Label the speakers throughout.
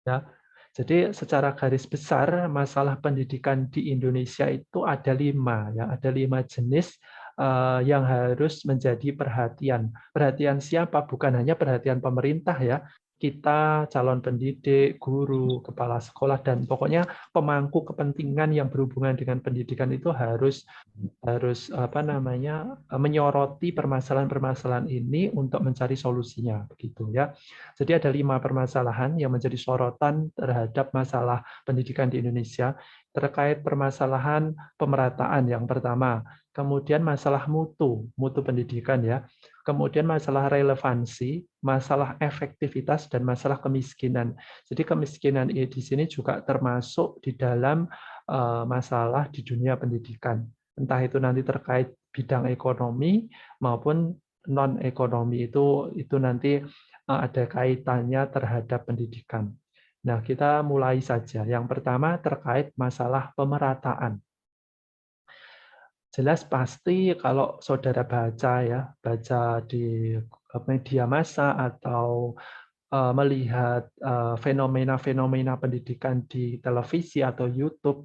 Speaker 1: ya. Jadi secara garis besar masalah pendidikan di Indonesia itu ada 5 ya, ada 5 jenis yang harus menjadi perhatian. Perhatian siapa? Bukan hanya perhatian pemerintah ya. Kita, calon pendidik, guru, kepala sekolah, dan pokoknya pemangku kepentingan yang berhubungan dengan pendidikan itu harus harus menyoroti permasalahan-permasalahan ini untuk mencari solusinya begitu ya. Jadi ada 5 permasalahan yang menjadi sorotan terhadap masalah pendidikan di Indonesia terkait permasalahan pemerataan yang pertama, kemudian masalah mutu pendidikan ya, kemudian masalah relevansi, masalah efektivitas dan masalah kemiskinan. Jadi kemiskinan di sini juga termasuk di dalam masalah di dunia pendidikan. Entah itu nanti terkait bidang ekonomi maupun non ekonomi itu nanti ada kaitannya terhadap pendidikan. Nah, kita mulai saja. Yang pertama terkait masalah pemerataan. Jelas pasti kalau saudara baca di media massa atau melihat fenomena-fenomena pendidikan di televisi atau YouTube,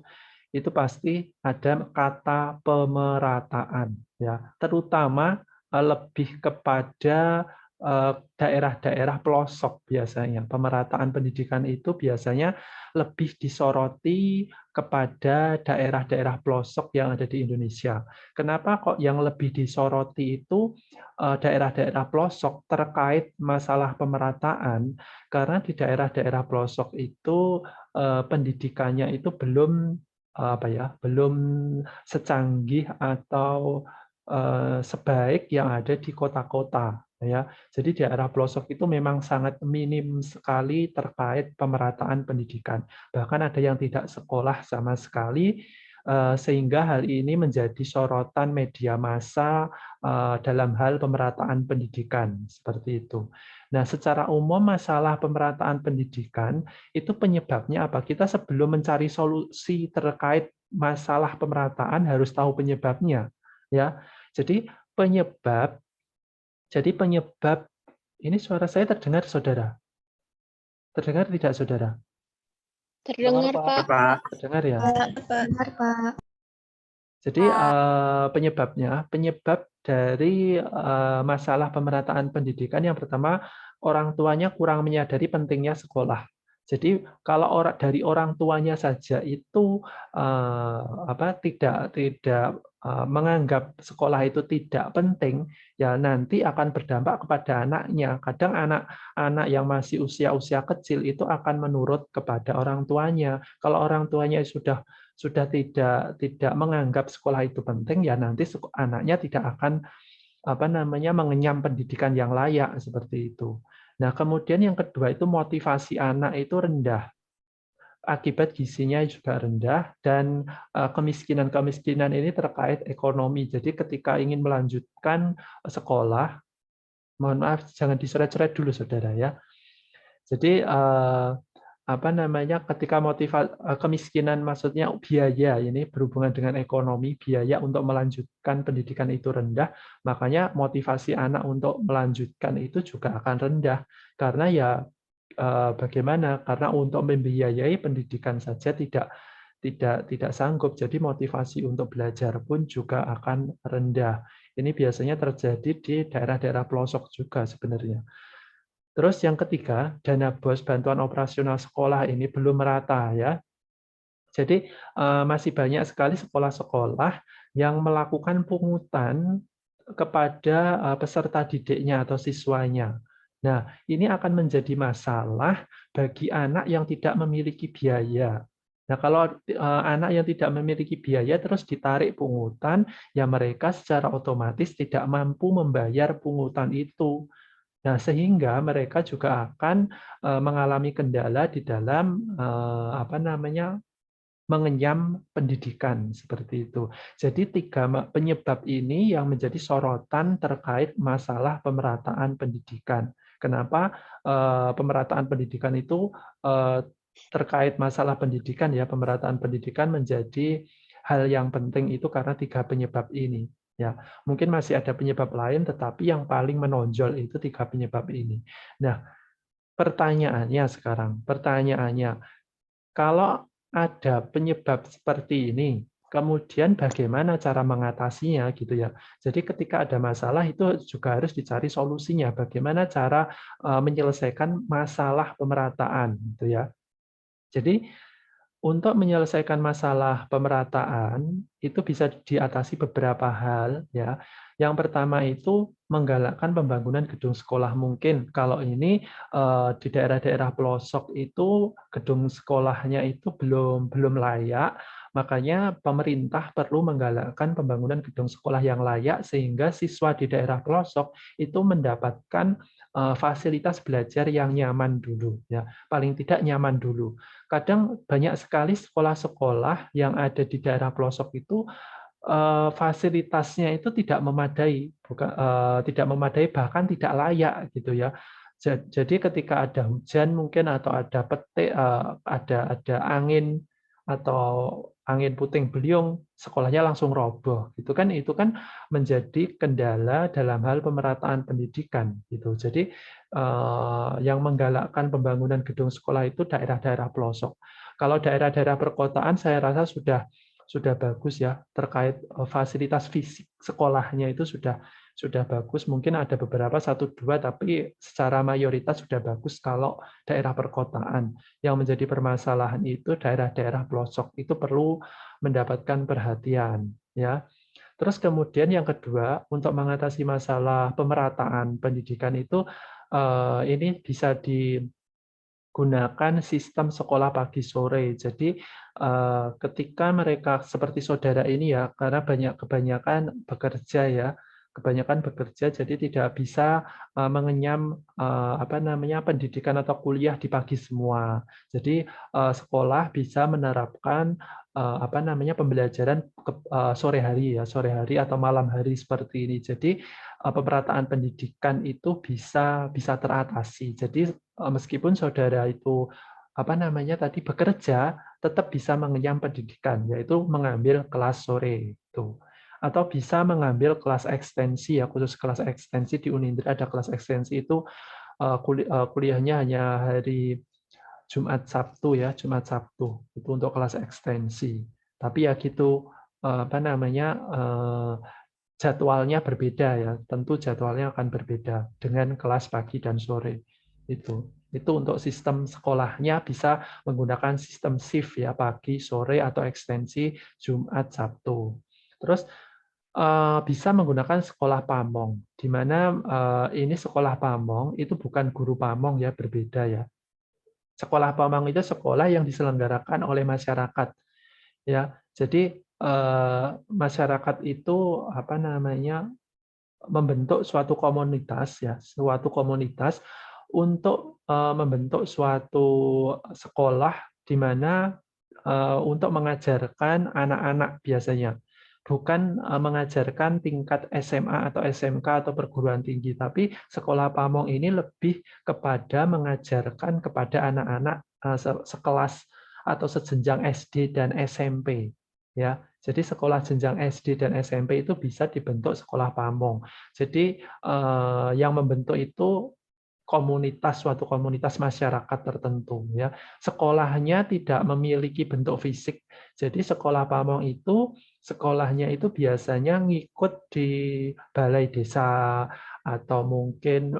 Speaker 1: itu pasti ada kata pemerataan, ya. Terutama lebih kepada daerah-daerah pelosok biasanya. Pemerataan pendidikan itu biasanya lebih disoroti kepada daerah-daerah pelosok yang ada di Indonesia. Kenapa kok yang lebih disoroti itu daerah-daerah pelosok terkait masalah pemerataan? Karena di daerah-daerah pelosok itu pendidikannya itu belum secanggih atau sebaik yang ada di kota-kota ya. Jadi di daerah pelosok itu memang sangat minim sekali terkait pemerataan pendidikan. Bahkan ada yang tidak sekolah sama sekali, sehingga hal ini menjadi sorotan media massa dalam hal pemerataan pendidikan seperti itu. Nah, secara umum masalah pemerataan pendidikan itu penyebabnya apa? Kita sebelum mencari solusi terkait masalah pemerataan harus tahu penyebabnya, ya. Jadi penyebab jadi penyebab ini suara saya terdengar, Saudara? Terdengar tidak, Saudara?
Speaker 2: Terdengar, Pak.
Speaker 3: Pak.
Speaker 1: Terdengar ya?
Speaker 2: Terdengar, Pak.
Speaker 1: Jadi penyebab dari masalah pemerataan pendidikan yang pertama, orang tuanya kurang menyadari pentingnya sekolah. Jadi kalau dari orang tuanya saja itu tidak menganggap sekolah itu tidak penting, ya nanti akan berdampak kepada anaknya. Kadang anak-anak yang masih usia-usia kecil itu akan menurut kepada orang tuanya. Kalau orang tuanya sudah tidak menganggap sekolah itu penting, ya nanti anaknya tidak akan mengenyam pendidikan yang layak seperti itu. Nah, kemudian yang kedua itu motivasi anak itu rendah. Akibat gizinya juga rendah dan kemiskinan ini terkait ekonomi. Jadi ketika ingin melanjutkan sekolah, mohon maaf jangan diseret-seret dulu Saudara ya. Jadi ketika kemiskinan maksudnya biaya ini berhubungan dengan ekonomi, biaya untuk melanjutkan pendidikan itu rendah, makanya motivasi anak untuk melanjutkan itu juga akan rendah. Karena ya bagaimana? Karena untuk membiayai pendidikan saja tidak sanggup, jadi motivasi untuk belajar pun juga akan rendah. Ini biasanya terjadi di daerah-daerah pelosok juga sebenarnya. Terus yang ketiga, dana BOS bantuan operasional sekolah ini belum merata ya. Jadi masih banyak sekali sekolah-sekolah yang melakukan pungutan kepada peserta didiknya atau siswanya. Nah, ini akan menjadi masalah bagi anak yang tidak memiliki biaya. Nah, kalau anak yang tidak memiliki biaya terus ditarik pungutan, ya mereka secara otomatis tidak mampu membayar pungutan itu. Nah, sehingga mereka juga akan mengalami kendala di dalam mengenyam pendidikan seperti itu. Jadi 3 penyebab ini yang menjadi sorotan terkait masalah pemerataan pendidikan. Kenapa pemerataan pendidikan itu terkait masalah pendidikan ya, pemerataan pendidikan menjadi hal yang penting itu karena 3 penyebab ini. Ya, mungkin masih ada penyebab lain, tetapi yang paling menonjol itu 3 penyebab ini. Nah, pertanyaannya sekarang, pertanyaannya, kalau ada penyebab seperti ini, kemudian bagaimana cara mengatasinya gitu ya. Jadi ketika ada masalah itu juga harus dicari solusinya, bagaimana cara menyelesaikan masalah pemerataan gitu ya. Jadi untuk menyelesaikan masalah pemerataan itu bisa diatasi beberapa hal ya. Yang pertama itu menggalakkan pembangunan gedung sekolah. Mungkin kalau ini di daerah-daerah pelosok itu gedung sekolahnya itu belum layak, makanya pemerintah perlu menggalakkan pembangunan gedung sekolah yang layak sehingga siswa di daerah pelosok itu mendapatkan fasilitas belajar yang nyaman dulu ya. Paling tidak nyaman dulu. Kadang banyak sekali sekolah-sekolah yang ada di daerah pelosok itu fasilitasnya itu tidak memadai, tidak memadai bahkan tidak layak gitu ya. Jadi ketika ada hujan mungkin atau ada petir, ada angin atau angin puting beliung, sekolahnya langsung roboh. Itu kan menjadi kendala dalam hal pemerataan pendidikan gitu. Jadi yang menggalakkan pembangunan gedung sekolah itu daerah-daerah pelosok. Kalau daerah-daerah perkotaan saya rasa sudah bagus ya terkait fasilitas fisik sekolahnya itu sudah bagus. Mungkin ada beberapa satu dua tapi secara mayoritas sudah bagus kalau daerah perkotaan. Yang menjadi permasalahan itu daerah-daerah pelosok itu perlu mendapatkan perhatian ya. Terus kemudian yang kedua, untuk mengatasi masalah pemerataan pendidikan itu ini bisa digunakan sistem sekolah pagi sore. Jadi ketika mereka seperti saudara ini ya, karena kebanyakan bekerja ya, kebanyakan bekerja jadi tidak bisa mengenyam pendidikan atau kuliah di pagi semua. Jadi sekolah bisa menerapkan pembelajaran sore hari ya, sore hari atau malam hari seperti ini. Jadi pemerataan pendidikan itu bisa teratasi. Jadi meskipun saudara itu tadi bekerja, tetap bisa mengenyam pendidikan, yaitu mengambil kelas sore itu. Atau bisa mengambil kelas ekstensi ya, khusus kelas ekstensi di Unindra ada kelas ekstensi itu kuliahnya hanya hari Jumat Sabtu ya, Jumat Sabtu itu untuk kelas ekstensi. Tapi ya gitu jadwalnya berbeda ya, tentu jadwalnya akan berbeda dengan kelas pagi dan sore itu. Itu untuk sistem sekolahnya bisa menggunakan sistem shift ya, pagi, sore atau ekstensi Jumat, Sabtu. Terus bisa menggunakan sekolah pamong, di mana ini sekolah pamong itu bukan guru pamong ya, berbeda ya. Sekolah pamong itu sekolah yang diselenggarakan oleh masyarakat ya. Jadi masyarakat itu membentuk suatu komunitas ya, suatu komunitas untuk membentuk suatu sekolah di mana untuk mengajarkan anak-anak biasanya. Bukan mengajarkan tingkat SMA atau SMK atau perguruan tinggi, tapi sekolah pamong ini lebih kepada mengajarkan kepada anak-anak sekelas atau sejenjang SD dan SMP. Ya, jadi sekolah jenjang SD dan SMP itu bisa dibentuk sekolah pamong. Jadi yang membentuk itu suatu komunitas masyarakat tertentu ya. Sekolahnya tidak memiliki bentuk fisik. Jadi sekolah pamong itu sekolahnya itu biasanya ngikut di balai desa atau mungkin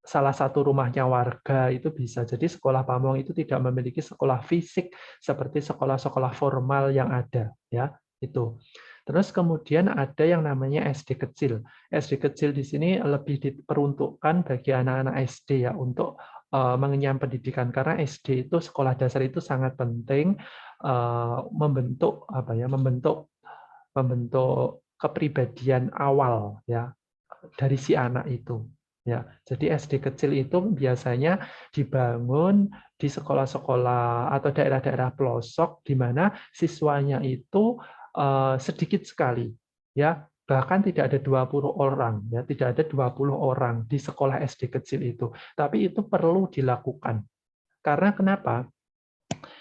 Speaker 1: salah satu rumahnya warga itu bisa. Jadi sekolah pamong itu tidak memiliki sekolah fisik seperti sekolah-sekolah formal yang ada ya, itu. Terus kemudian ada yang namanya SD kecil. SD kecil di sini lebih diperuntukkan bagi anak-anak SD ya untuk mengenyam pendidikan karena SD itu sekolah dasar itu sangat penting membentuk membentuk kepribadian awal ya dari si anak itu. Ya, jadi SD kecil itu biasanya dibangun di sekolah-sekolah atau daerah-daerah pelosok di mana siswanya itu sedikit sekali. Ya, bahkan tidak ada 20 orang, ya, tidak ada 20 orang di sekolah SD kecil itu. Tapi itu perlu dilakukan. Karena kenapa?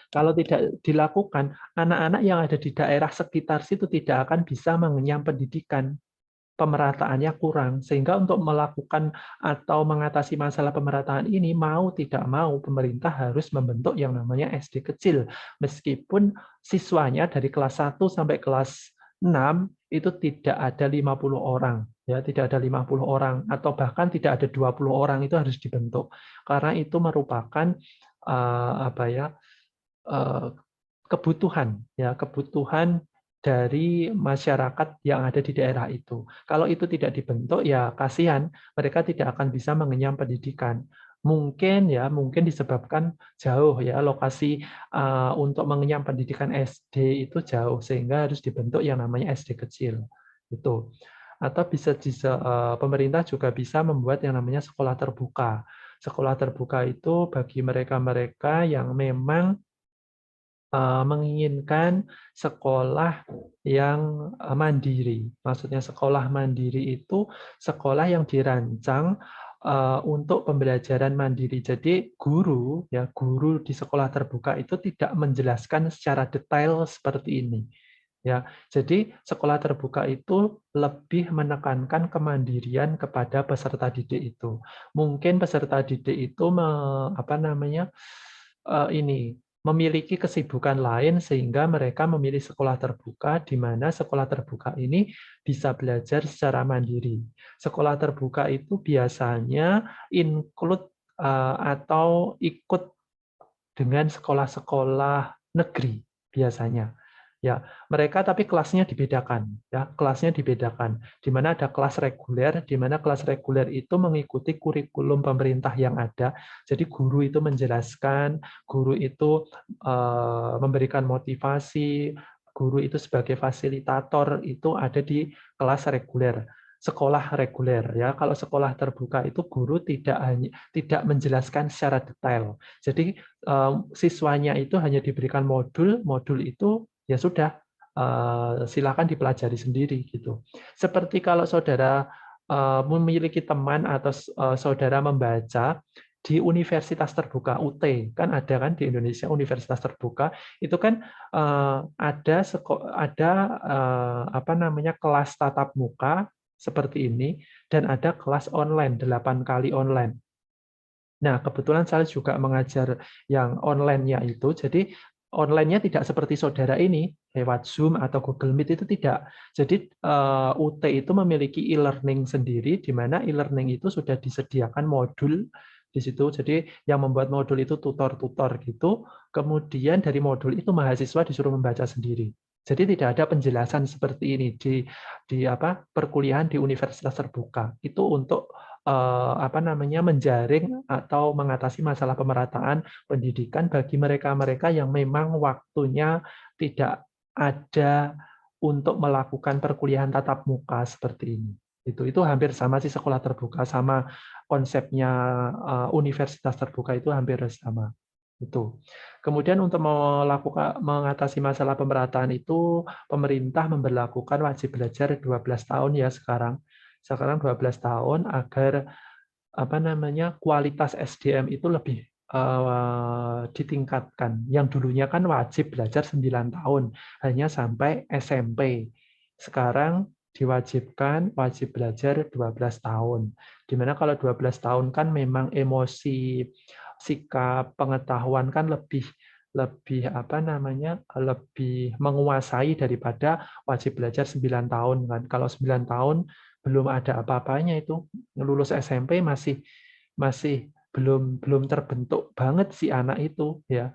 Speaker 1: Kalau tidak dilakukan, anak-anak yang ada di daerah sekitar situ tidak akan bisa mengenyam pendidikan. pemerataannya kurang. Sehingga untuk melakukan atau mengatasi masalah pemerataan ini, mau tidak mau pemerintah harus membentuk yang namanya SD kecil. Meskipun siswanya dari kelas 1 sampai kelas 6 itu tidak ada 50 orang, ya, tidak ada 50 orang atau bahkan tidak ada 20 orang, itu harus dibentuk. Karena itu merupakan apa ya, kebutuhan, ya, kebutuhan dari masyarakat yang ada di daerah itu. Kalau itu tidak dibentuk, ya kasihan, mereka tidak akan bisa mengenyam pendidikan. Mungkin ya, mungkin disebabkan jauh ya lokasi untuk mengenyam pendidikan SD itu jauh, sehingga harus dibentuk yang namanya SD kecil. Itu. Atau pemerintah juga bisa membuat yang namanya sekolah terbuka. Sekolah terbuka itu bagi mereka-mereka yang memang menginginkan sekolah yang mandiri. Maksudnya sekolah mandiri itu sekolah yang dirancang untuk pembelajaran mandiri. Jadi guru di sekolah terbuka itu tidak menjelaskan secara detail seperti ini. Ya, jadi sekolah terbuka itu lebih menekankan kemandirian kepada peserta didik itu. Mungkin peserta didik itu memiliki kesibukan lain sehingga mereka memilih sekolah terbuka, di mana sekolah terbuka ini bisa belajar secara mandiri. Sekolah terbuka itu biasanya include atau ikut dengan sekolah-sekolah negeri biasanya. Ya, mereka tapi kelasnya dibedakan, ya, kelasnya dibedakan. Di mana ada kelas reguler, di mana kelas reguler itu mengikuti kurikulum pemerintah yang ada. Jadi guru itu menjelaskan, guru itu memberikan motivasi, guru itu sebagai fasilitator itu ada di kelas reguler, sekolah reguler, ya. Kalau sekolah terbuka itu guru tidak menjelaskan secara detail. Jadi siswanya itu hanya diberikan modul itu ya sudah, silakan dipelajari sendiri gitu. Seperti kalau saudara memiliki teman atau saudara membaca di universitas terbuka UT, kan ada kan di Indonesia universitas terbuka itu kan ada kelas tatap muka seperti ini dan ada kelas online 8 kali online. Nah, kebetulan saya juga mengajar yang online-nya itu, jadi online-nya tidak seperti saudara ini, lewat Zoom atau Google Meet itu tidak. Jadi UT itu memiliki e-learning sendiri, di mana e-learning itu sudah disediakan modul di situ. Jadi yang membuat modul itu tutor-tutor gitu, kemudian dari modul itu mahasiswa disuruh membaca sendiri. Jadi tidak ada penjelasan seperti ini di perkuliahan di universitas terbuka. Itu untuk menjaring atau mengatasi masalah pemerataan pendidikan bagi mereka-mereka yang memang waktunya tidak ada untuk melakukan perkuliahan tatap muka seperti ini. Itu hampir sama sih, sekolah terbuka sama konsepnya universitas terbuka itu hampir sama. Itu. Kemudian untuk mengatasi masalah pemerataan itu, pemerintah memberlakukan wajib belajar 12 tahun ya sekarang. Sekarang 12 tahun agar kualitas SDM itu lebih ditingkatkan. Yang dulunya kan wajib belajar 9 tahun, hanya sampai SMP. Sekarang diwajibkan wajib belajar 12 tahun. Dimana kalau 12 tahun kan memang emosi, sikap, pengetahuan kan lebih lebih menguasai daripada wajib belajar 9 tahun kan. Kalau 9 tahun belum ada apa-apanya itu, lulus SMP masih masih belum terbentuk banget si anak itu ya.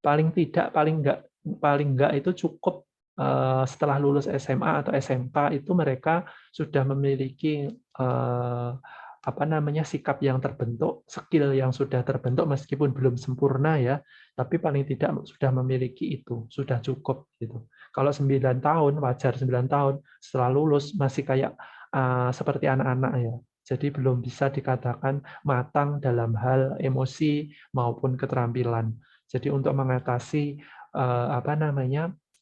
Speaker 1: Paling enggak itu cukup setelah lulus SMA atau SMK itu mereka sudah memiliki sikap yang terbentuk, skill yang sudah terbentuk meskipun belum sempurna ya, tapi paling tidak sudah memiliki itu, sudah cukup gitu. Kalau 9 tahun, wajar 9 tahun, setelah lulus masih kayak seperti anak-anak ya. Jadi belum bisa dikatakan matang dalam hal emosi maupun keterampilan. Jadi untuk mengatasi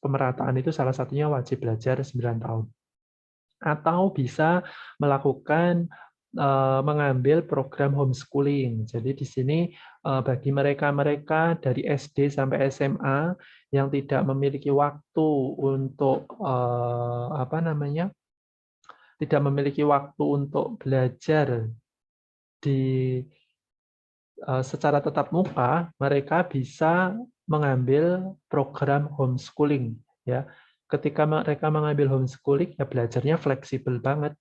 Speaker 1: pemerataan itu salah satunya wajib belajar 9 tahun. Atau bisa melakukan mengambil program homeschooling. Jadi di sini bagi mereka-mereka dari SD sampai SMA yang tidak memiliki waktu untuk tidak memiliki waktu untuk belajar secara tatap muka, mereka bisa mengambil program homeschooling, ya. Ketika mereka mengambil homeschooling, ya belajarnya fleksibel banget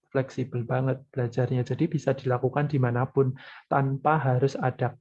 Speaker 1: belajarnya. Jadi bisa dilakukan dimanapun tanpa harus ada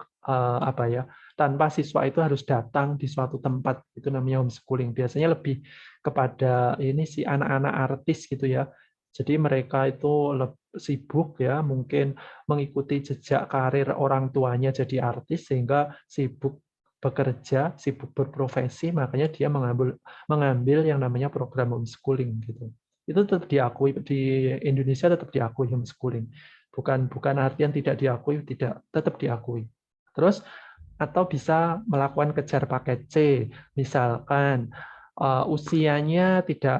Speaker 1: tanpa siswa itu harus datang di suatu tempat. Itu namanya homeschooling. Biasanya lebih kepada ini sih anak-anak artis gitu ya. Jadi mereka itu sibuk ya, mungkin mengikuti jejak karir orang tuanya jadi artis sehingga sibuk bekerja, sibuk berprofesi, makanya dia mengambil yang namanya program homeschooling gitu. Itu tetap diakui di Indonesia, tetap diakui homeschooling. Bukan artian tidak diakui, tetap diakui. Terus atau bisa melakukan kejar paket C, misalkan usianya tidak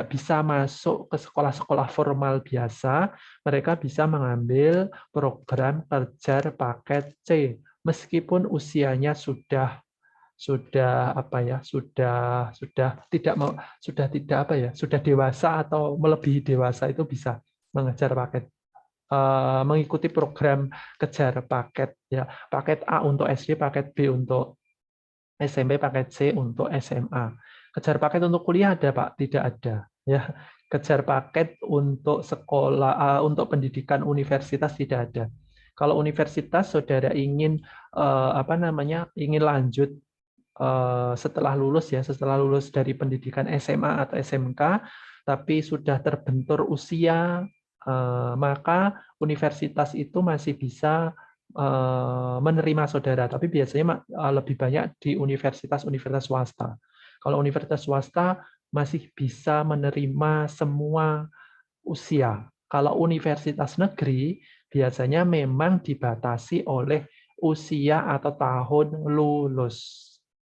Speaker 1: bisa masuk ke sekolah-sekolah formal biasa, mereka bisa mengambil program kejar paket C meskipun usianya sudah dewasa atau melebihi dewasa, itu bisa mengikuti program kejar paket ya, paket A untuk SD, paket B untuk SMP, paket C untuk SMA. Kejar paket untuk kuliah ada, Pak? Tidak ada. Ya, kejar paket untuk sekolah, untuk pendidikan universitas tidak ada. Kalau universitas saudara ingin ingin lanjut setelah lulus dari pendidikan SMA atau SMK, tapi sudah terbentur usia, maka universitas itu masih bisa menerima saudara, tapi biasanya lebih banyak di universitas-universitas swasta. Kalau universitas swasta masih bisa menerima semua usia. Kalau universitas negeri biasanya memang dibatasi oleh usia atau tahun lulus.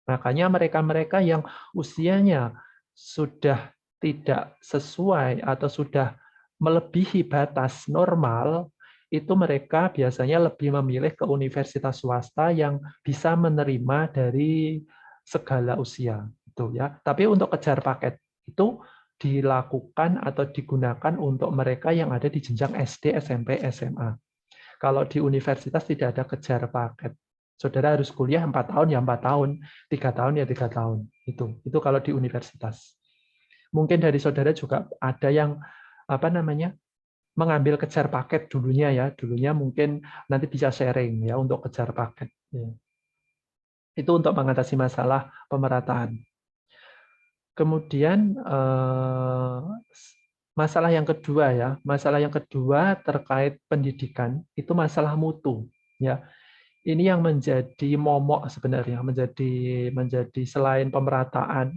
Speaker 1: Makanya mereka-mereka yang usianya sudah tidak sesuai atau sudah melebihi batas normal, itu mereka biasanya lebih memilih ke universitas swasta yang bisa menerima dari segala usia, gitu ya. Tapi untuk kejar paket itu dilakukan atau digunakan untuk mereka yang ada di jenjang SD, SMP, SMA. Kalau di universitas tidak ada kejar paket. Saudara harus kuliah 4 tahun ya 4 tahun, 3 tahun ya 3 tahun. Itu kalau di universitas. Mungkin dari saudara juga ada yang mengambil kejar paket dulunya ya. Dulunya mungkin nanti bisa sharing ya untuk kejar paket. Ya. Itu untuk mengatasi masalah pemerataan. Kemudian masalah yang kedua terkait pendidikan itu masalah mutu ya. Ini yang menjadi momok sebenarnya, menjadi selain pemerataan.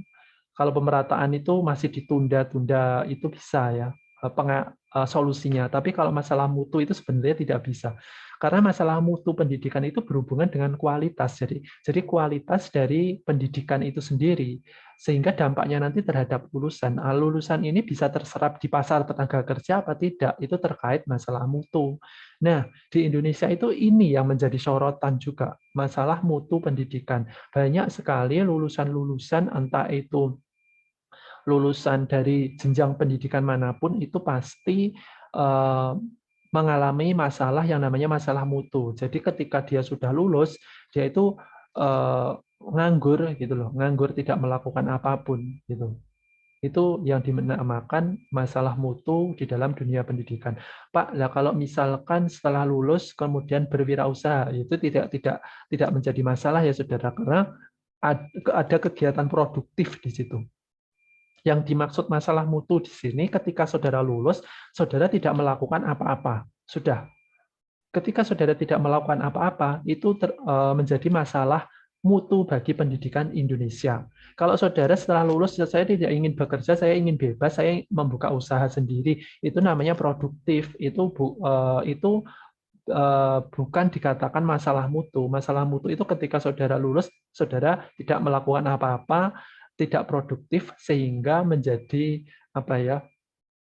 Speaker 1: Kalau pemerataan itu masih ditunda-tunda itu bisa ya solusinya. Tapi kalau masalah mutu itu sebenarnya tidak bisa. Karena masalah mutu pendidikan itu berhubungan dengan kualitas. Jadi kualitas dari pendidikan itu sendiri, sehingga dampaknya nanti terhadap lulusan. Lulusan ini bisa terserap di pasar tenaga kerja apa tidak, itu terkait masalah mutu. Nah, di Indonesia itu ini yang menjadi sorotan juga, masalah mutu pendidikan. Banyak sekali lulusan-lulusan, entah itu lulusan dari jenjang pendidikan manapun, itu pasti mengalami masalah yang namanya masalah mutu. Jadi ketika dia sudah lulus, dia itu nganggur gitu loh, nganggur tidak melakukan apapun gitu. Itu yang dinamakan masalah mutu di dalam dunia pendidikan. Pak, lah kalau misalkan setelah lulus kemudian berwirausaha, itu tidak menjadi masalah ya saudara, karena ada kegiatan produktif di situ. Yang dimaksud masalah mutu di sini, ketika saudara lulus, saudara tidak melakukan apa-apa. Sudah. Ketika saudara tidak melakukan apa-apa, itu menjadi masalah mutu bagi pendidikan Indonesia. Kalau saudara setelah lulus, saya tidak ingin bekerja, saya ingin bebas, saya membuka usaha sendiri, itu namanya produktif. Itu bukan dikatakan masalah mutu. Masalah mutu itu ketika saudara lulus, saudara tidak melakukan apa-apa, tidak produktif, sehingga menjadi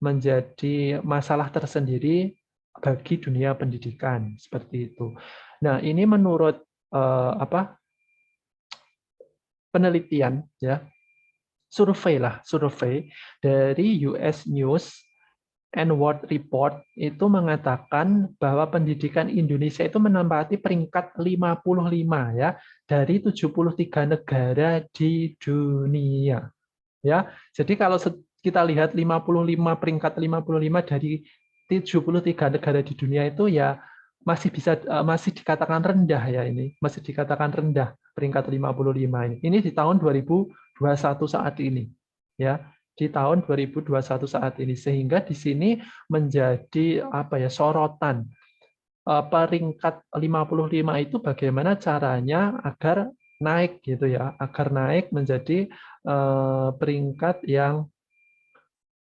Speaker 1: menjadi masalah tersendiri bagi dunia pendidikan, seperti itu. Nah, ini menurut penelitian ya, survei dari US News and World Report itu mengatakan bahwa pendidikan Indonesia itu menempati peringkat 55 ya dari 73 negara di dunia. Ya. Jadi kalau kita lihat 55 peringkat 55 dari 73 negara di dunia itu ya masih dikatakan rendah ya ini, masih dikatakan rendah peringkat 55 ini. Ini di tahun 2021 saat ini. Ya, di tahun 2021 saat ini sehingga di sini menjadi sorotan peringkat 55 itu bagaimana caranya agar naik gitu ya, agar naik menjadi peringkat yang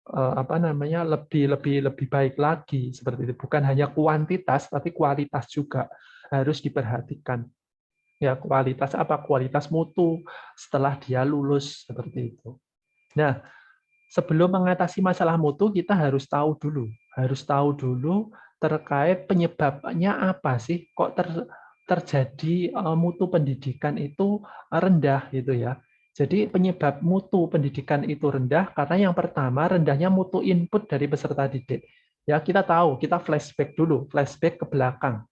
Speaker 1: lebih baik lagi seperti itu. Bukan hanya kuantitas tapi kualitas juga harus diperhatikan. Ya, kualitas apa? Kualitas mutu setelah dia lulus seperti itu. Nah, sebelum mengatasi masalah mutu kita harus tahu dulu terkait penyebabnya apa sih kok terjadi mutu pendidikan itu rendah gitu ya. Jadi penyebab mutu pendidikan itu rendah karena yang pertama rendahnya mutu input dari peserta didik. Ya, kita tahu, kita flashback ke belakang.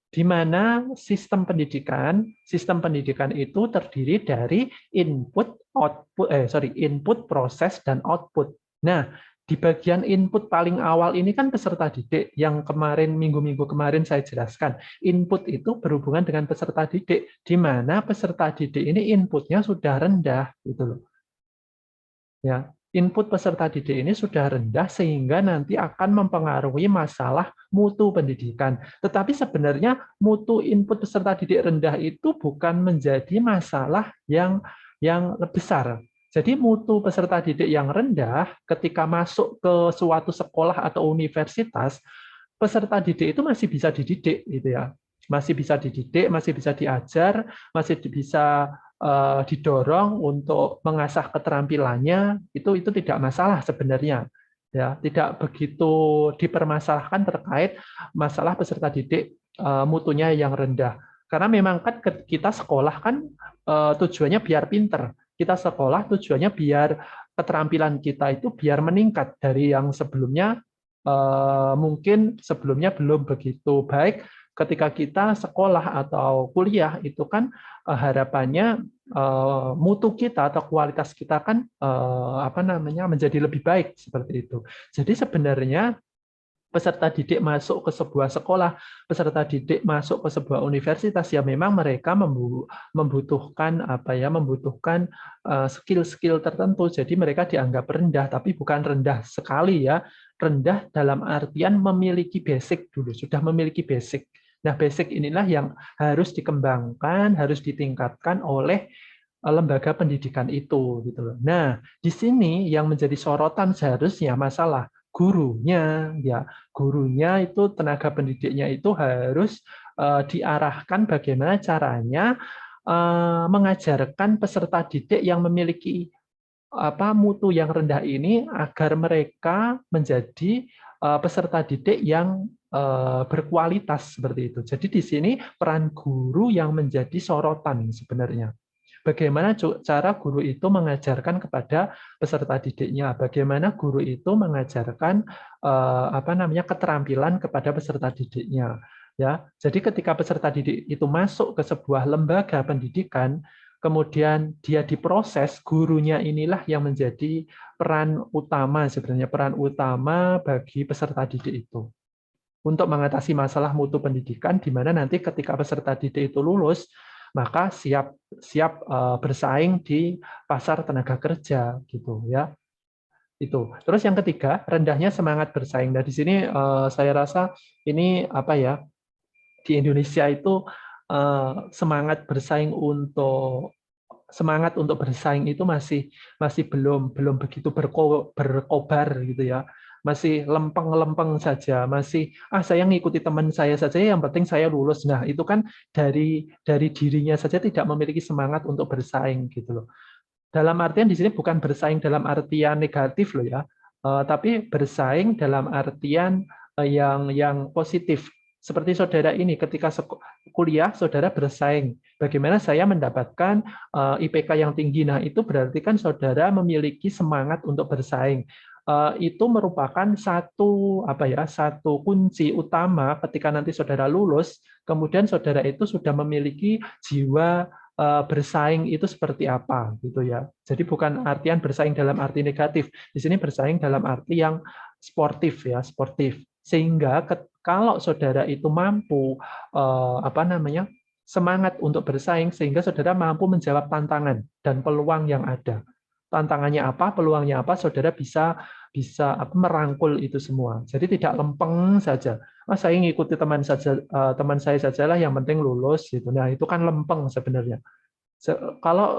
Speaker 1: Di mana sistem pendidikan itu terdiri dari input, proses dan output. Nah, di bagian input paling awal ini kan peserta didik yang minggu-minggu kemarin saya jelaskan. Input itu berhubungan dengan peserta didik, di mana peserta didik ini inputnya sudah rendah, gitu loh. Ya, input peserta didik ini sudah rendah sehingga nanti akan mempengaruhi masalah mutu pendidikan. Tetapi sebenarnya mutu input peserta didik rendah itu bukan menjadi masalah yang besar. Jadi mutu peserta didik yang rendah ketika masuk ke suatu sekolah atau universitas, peserta didik itu masih bisa dididik gitu ya. Masih bisa dididik, masih bisa diajar, masih bisa didorong untuk mengasah keterampilannya, itu tidak masalah sebenarnya. Ya, tidak begitu dipermasalahkan terkait masalah peserta didik mutunya yang rendah. Karena memang kan kita sekolah kan tujuannya biar pinter. Kita sekolah tujuannya biar keterampilan kita itu biar meningkat dari yang sebelumnya mungkin sebelumnya belum begitu baik. Ketika kita sekolah atau kuliah itu kan harapannya mutu kita atau kualitas kita kan menjadi lebih baik seperti itu. Jadi sebenarnya peserta didik masuk ke sebuah sekolah, peserta didik masuk ke sebuah universitas, ya memang mereka membutuhkan skill-skill tertentu. Jadi mereka dianggap rendah, tapi bukan rendah sekali ya. Rendah dalam artian memiliki basic dulu, sudah memiliki basic. Nah, basic inilah yang harus dikembangkan, harus ditingkatkan oleh lembaga pendidikan itu gitu loh. Nah, di sini yang menjadi sorotan seharusnya masalah gurunya ya. Gurunya itu tenaga pendidiknya itu harus diarahkan bagaimana caranya mengajarkan peserta didik yang memiliki mutu yang rendah ini agar mereka menjadi peserta didik yang berkualitas seperti itu. Jadi di sini peran guru yang menjadi sorotan sebenarnya. Bagaimana cara guru itu mengajarkan kepada peserta didiknya? Bagaimana guru itu mengajarkan keterampilan kepada peserta didiknya? Ya, jadi ketika peserta didik itu masuk ke sebuah lembaga pendidikan, kemudian dia diproses, gurunya inilah yang menjadi peran utama sebenarnya peran utama bagi peserta didik itu untuk mengatasi masalah mutu pendidikan, di mana nanti ketika peserta didik itu lulus, maka siap bersaing di pasar tenaga kerja gitu ya. Itu. Terus yang ketiga, rendahnya semangat bersaing. Nah, di sini saya rasa ini di Indonesia itu semangat untuk bersaing itu masih belum begitu berkobar gitu ya. Masih lempeng-lempeng saja, masih saya ngikuti teman saya saja, yang penting saya lulus. Nah, itu kan dari dirinya saja tidak memiliki semangat untuk bersaing gitu loh. Dalam artian di sini bukan bersaing dalam artian negatif loh ya, tapi bersaing dalam artian yang positif. Seperti saudara ini ketika kuliah saudara bersaing. Bagaimana saya mendapatkan IPK yang tinggi? Nah, itu berarti kan saudara memiliki semangat untuk bersaing. Itu merupakan satu kunci utama ketika nanti saudara lulus, kemudian saudara itu sudah memiliki jiwa bersaing itu seperti apa gitu ya. Jadi bukan artian bersaing dalam arti negatif. Di sini bersaing dalam arti yang sportif ya, sportif. Sehingga kalau saudara itu mampu semangat untuk bersaing sehingga saudara mampu menjawab tantangan dan peluang yang ada. Tantangannya apa, peluangnya apa, saudara bisa merangkul itu semua. Jadi tidak lempeng saja. Saya ngikuti teman saya sajalah yang penting lulus gitu. Nah, itu kan lempeng sebenarnya. Kalau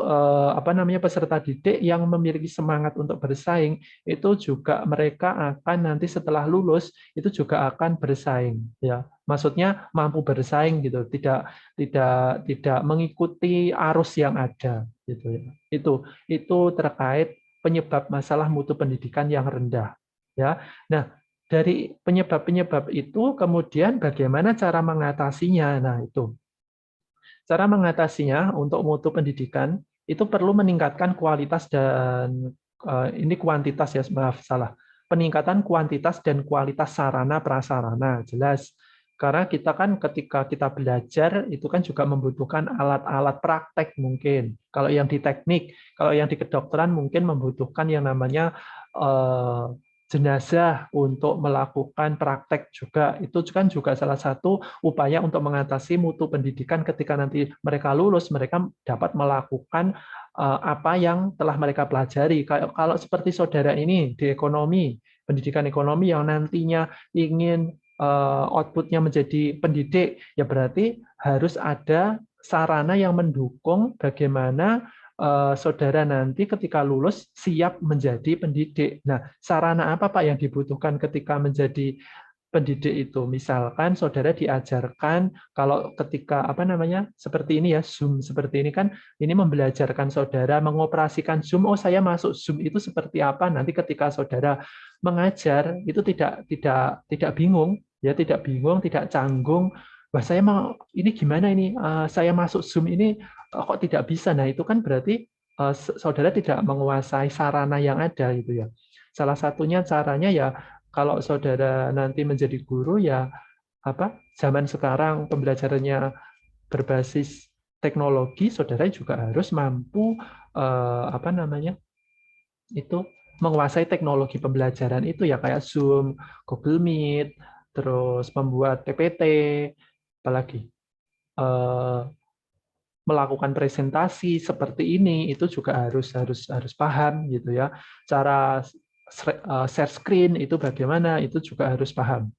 Speaker 1: peserta didik yang memiliki semangat untuk bersaing, itu juga mereka akan nanti setelah lulus itu juga akan bersaing, ya. Maksudnya mampu bersaing gitu, tidak mengikuti arus yang ada, gitu ya. Itu terkait penyebab masalah mutu pendidikan yang rendah, ya. Nah, dari penyebab-penyebab itu kemudian bagaimana cara mengatasinya? Nah, itu. Cara mengatasinya untuk mutu pendidikan itu perlu meningkatkan kualitas dan ini kuantitas ya, maaf salah. Peningkatan kuantitas dan kualitas sarana prasarana, jelas. Karena kita kan ketika kita belajar itu kan juga membutuhkan alat-alat praktek mungkin. Kalau yang di teknik, kalau yang di kedokteran mungkin membutuhkan yang namanya jenazah untuk melakukan praktek juga. Itu kan juga salah satu upaya untuk mengatasi mutu pendidikan ketika nanti mereka lulus, mereka dapat melakukan apa yang telah mereka pelajari. Kalau seperti saudara ini di ekonomi, pendidikan ekonomi yang nantinya ingin output-nya menjadi pendidik, ya berarti harus ada sarana yang mendukung bagaimana saudara nanti ketika lulus siap menjadi pendidik. Nah, sarana apa Pak yang dibutuhkan ketika menjadi pendidik itu? Misalkan saudara diajarkan kalau ketika seperti ini ya, Zoom seperti ini kan ini membelajarkan saudara mengoperasikan Zoom. Oh, saya masuk Zoom itu seperti apa? Nanti ketika saudara mengajar itu tidak bingung, ya tidak bingung, tidak canggung. Wah, saya mau ini gimana ini? Saya masuk Zoom ini kok tidak bisa. Nah, itu kan berarti saudara tidak menguasai sarana yang ada gitu ya. Salah satunya caranya ya kalau saudara nanti menjadi guru ya zaman sekarang pembelajarannya berbasis teknologi, saudara juga harus mampu itu menguasai teknologi pembelajaran itu ya kayak Zoom, Google Meet, terus membuat PPT, apalagi melakukan presentasi seperti ini itu juga harus paham gitu ya. Cara share screen itu bagaimana itu juga harus paham.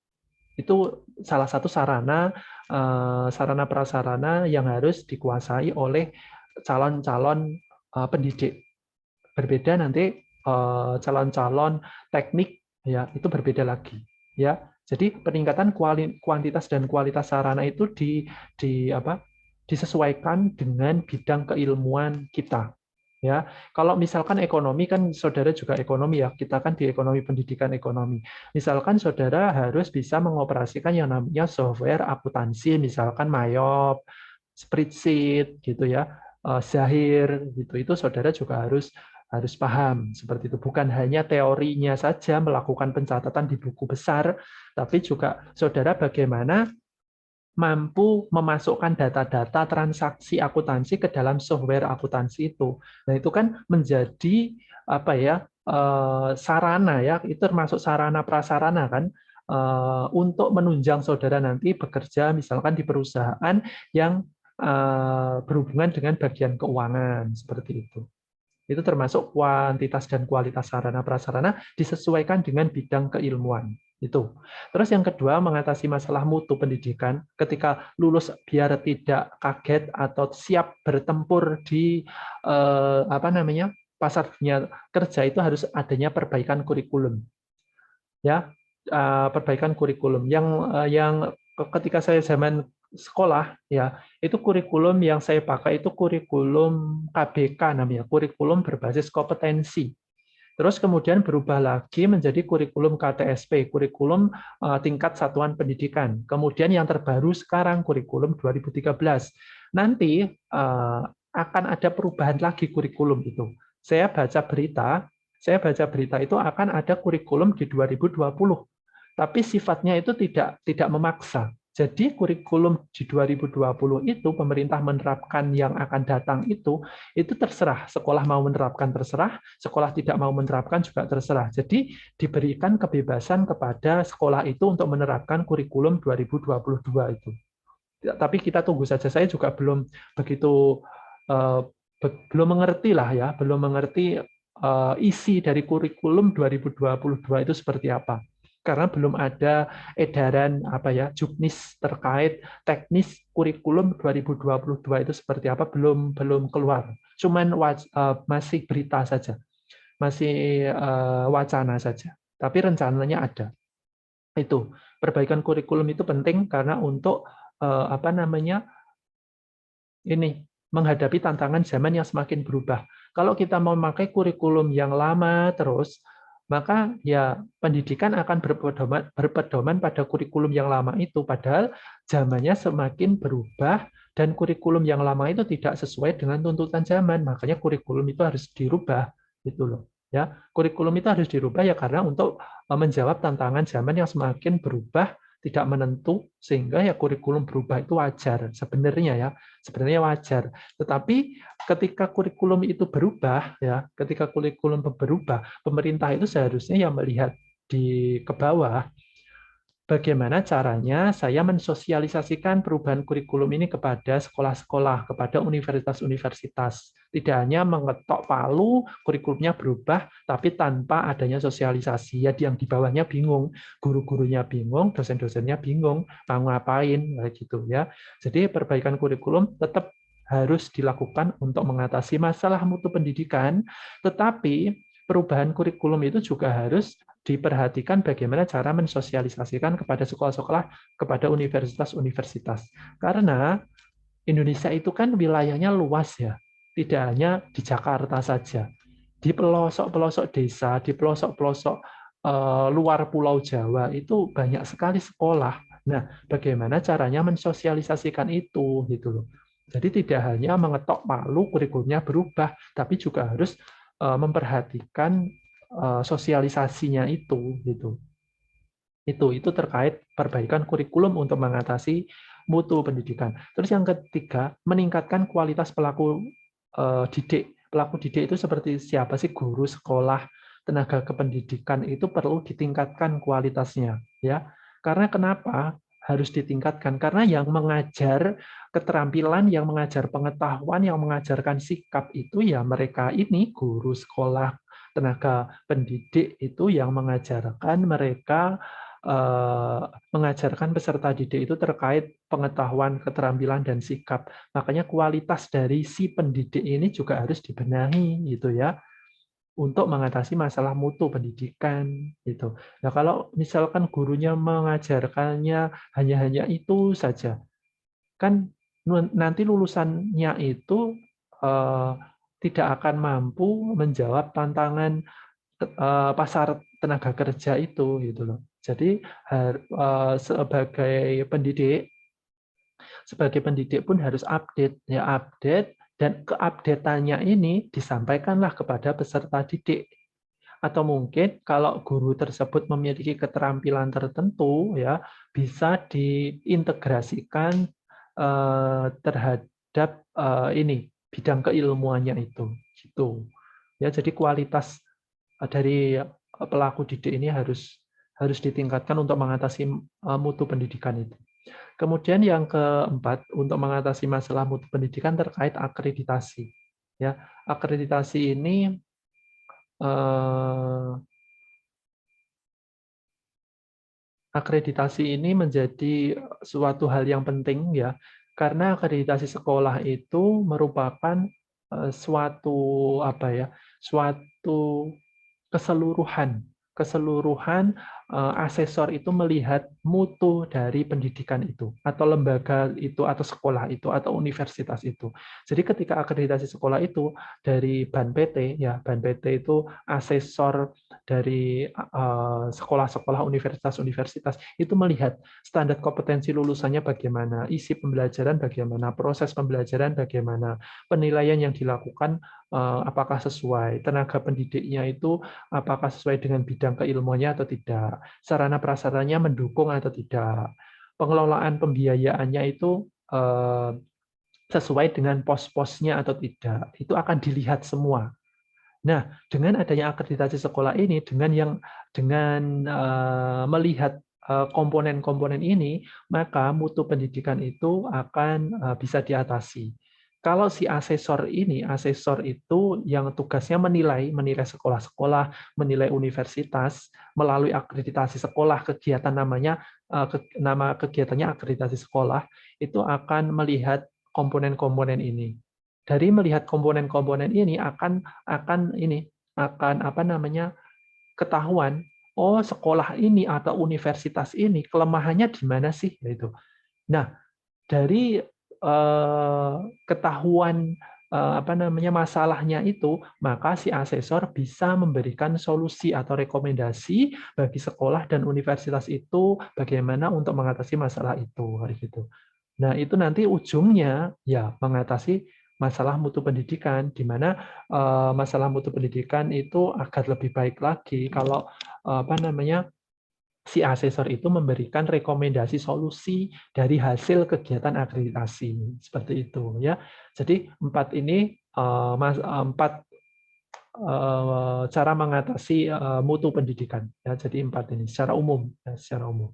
Speaker 1: Itu salah satu sarana prasarana yang harus dikuasai oleh calon-calon pendidik. Berbeda nanti calon-calon teknik ya itu berbeda lagi ya. Jadi peningkatan kuantitas dan kualitas sarana itu disesuaikan dengan bidang keilmuan kita. Ya, kalau misalkan ekonomi kan saudara juga ekonomi ya, kita kan di ekonomi pendidikan ekonomi. Misalkan saudara harus bisa mengoperasikan yang namanya software akuntansi, misalkan Mayop, Spreadsheet gitu ya, Zahir gitu. Itu saudara juga harus paham seperti itu. Bukan hanya teorinya saja melakukan pencatatan di buku besar, tapi juga saudara bagaimana mampu memasukkan data-data transaksi akuntansi ke dalam software akuntansi itu. Nah, itu kan menjadi sarana ya, itu termasuk sarana prasarana kan untuk menunjang saudara nanti bekerja misalkan di perusahaan yang berhubungan dengan bagian keuangan seperti itu. Itu termasuk kuantitas dan kualitas sarana prasarana disesuaikan dengan bidang keilmuan. Itu. Terus yang kedua, mengatasi masalah mutu pendidikan ketika lulus biar tidak kaget atau siap bertempur di pasar dunia kerja itu harus adanya perbaikan kurikulum. Ya, perbaikan kurikulum yang ketika saya zaman sekolah ya itu kurikulum yang saya pakai itu kurikulum KBK namanya, kurikulum berbasis kompetensi. Terus kemudian berubah lagi menjadi kurikulum KTSP, kurikulum tingkat satuan pendidikan. Kemudian yang terbaru sekarang kurikulum 2013. Nanti akan ada perubahan lagi kurikulum itu. Saya baca berita itu akan ada kurikulum di 2020. Tapi sifatnya itu tidak memaksa. Jadi kurikulum di 2020 itu pemerintah menerapkan yang akan datang itu terserah. Sekolah mau menerapkan terserah, sekolah tidak mau menerapkan juga terserah. Jadi diberikan kebebasan kepada sekolah itu untuk menerapkan kurikulum 2022 itu. Tapi kita tunggu saja. Saya juga belum begitu belum mengerti lah ya, belum mengerti isi dari kurikulum 2022 itu seperti apa. Karena belum ada edaran Juknis terkait teknis kurikulum 2022 itu seperti apa, belum keluar. Cuman masih berita saja, masih wacana saja. Tapi rencananya ada. Itu perbaikan kurikulum itu penting karena untuk menghadapi tantangan zaman yang semakin berubah. Kalau kita mau memakai kurikulum yang lama terus, maka ya pendidikan akan berpedoman pada kurikulum yang lama itu, padahal zamannya semakin berubah dan kurikulum yang lama itu tidak sesuai dengan tuntutan zaman, makanya kurikulum itu harus dirubah, gitu loh. Ya, kurikulum itu harus dirubah ya karena untuk menjawab tantangan zaman yang semakin berubah, tidak menentu, sehingga ya kurikulum berubah itu wajar sebenarnya wajar. Tetapi ketika kurikulum itu berubah, pemerintah itu seharusnya yang melihat ke bawah, bagaimana caranya saya mensosialisasikan perubahan kurikulum ini kepada sekolah-sekolah, kepada universitas-universitas. Tidak hanya mengetok palu, kurikulumnya berubah, tapi tanpa adanya sosialisasi. Ya, yang di bawahnya bingung, guru-gurunya bingung, dosen-dosennya bingung, mau ngapain, kayak gitu ya. Jadi perbaikan kurikulum tetap harus dilakukan untuk mengatasi masalah mutu pendidikan, tetapi perubahan kurikulum itu juga harus diperhatikan bagaimana cara mensosialisasikan kepada sekolah-sekolah, kepada universitas-universitas. Karena Indonesia itu kan wilayahnya luas ya, tidak hanya di Jakarta saja. Di pelosok-pelosok desa, di pelosok-pelosok luar Pulau Jawa itu banyak sekali sekolah. Nah, bagaimana caranya mensosialisasikan itu gitu loh. Jadi tidak hanya mengetok palu kurikulumnya berubah, tapi juga harus memperhatikan sosialisasinya itu gitu. Itu terkait perbaikan kurikulum untuk mengatasi mutu pendidikan. Terus yang ketiga, meningkatkan kualitas pelaku didik. Pelaku didik itu seperti siapa sih? Guru sekolah, tenaga kependidikan itu perlu ditingkatkan kualitasnya ya. Karena kenapa harus ditingkatkan? Karena yang mengajar keterampilan, yang mengajar pengetahuan, yang mengajarkan sikap itu ya mereka ini guru sekolah, tenaga pendidik itu yang mengajarkan mereka mengajarkan peserta didik itu terkait pengetahuan, keterampilan, dan sikap. Makanya kualitas dari si pendidik ini juga harus dibenahi gitu ya, untuk mengatasi masalah mutu pendidikan gitu. Nah, kalau misalkan gurunya mengajarkannya hanya itu saja, kan nanti lulusannya itu tidak akan mampu menjawab tantangan pasar tenaga kerja itu gitu loh. Jadi sebagai pendidik pun harus update dan keupdateannya ini disampaikanlah kepada peserta didik. Atau mungkin kalau guru tersebut memiliki keterampilan tertentu ya bisa diintegrasikan terhadap bidang keilmuannya itu gitu. Ya, jadi kualitas dari pelaku didik ini harus ditingkatkan untuk mengatasi mutu pendidikan itu. Kemudian yang keempat, untuk mengatasi masalah mutu pendidikan terkait akreditasi. Ya, akreditasi ini menjadi suatu hal yang penting ya, karena akreditasi sekolah itu merupakan suatu suatu keseluruhan keseluruhan asesor itu melihat mutu dari pendidikan itu, atau lembaga itu, atau sekolah itu, atau universitas itu. Jadi ketika akreditasi sekolah itu dari BAN PT, ya BAN PT itu asesor dari sekolah-sekolah, universitas-universitas, itu melihat standar kompetensi lulusannya bagaimana, isi pembelajaran bagaimana, proses pembelajaran bagaimana, penilaian yang dilakukan apakah sesuai, tenaga pendidiknya itu apakah sesuai dengan bidang keilmuannya atau tidak, sarana prasarannya mendukung atau tidak, pengelolaan pembiayaannya itu sesuai dengan pos-posnya atau tidak, itu akan dilihat semua. Nah, dengan adanya akreditasi sekolah ini, dengan melihat komponen-komponen ini, maka mutu pendidikan itu akan bisa diatasi. Kalau si asesor itu yang tugasnya menilai sekolah-sekolah, menilai universitas melalui akreditasi sekolah, nama kegiatannya akreditasi sekolah, itu akan melihat komponen-komponen ini. Dari melihat komponen-komponen ini akan ketahuan, oh sekolah ini atau universitas ini kelemahannya di mana sih, gitu. Nah, dari ketahuan masalahnya itu, maka si asesor bisa memberikan solusi atau rekomendasi bagi sekolah dan universitas itu bagaimana untuk mengatasi masalah itu, kayak gitu. Nah, itu nanti ujungnya ya mengatasi masalah mutu pendidikan, di mana masalah mutu pendidikan itu agar lebih baik lagi kalau si asesor itu memberikan rekomendasi solusi dari hasil kegiatan akreditasi, seperti itu ya. Jadi empat cara mengatasi mutu pendidikan ya. Jadi empat ini secara umum ya, secara umum.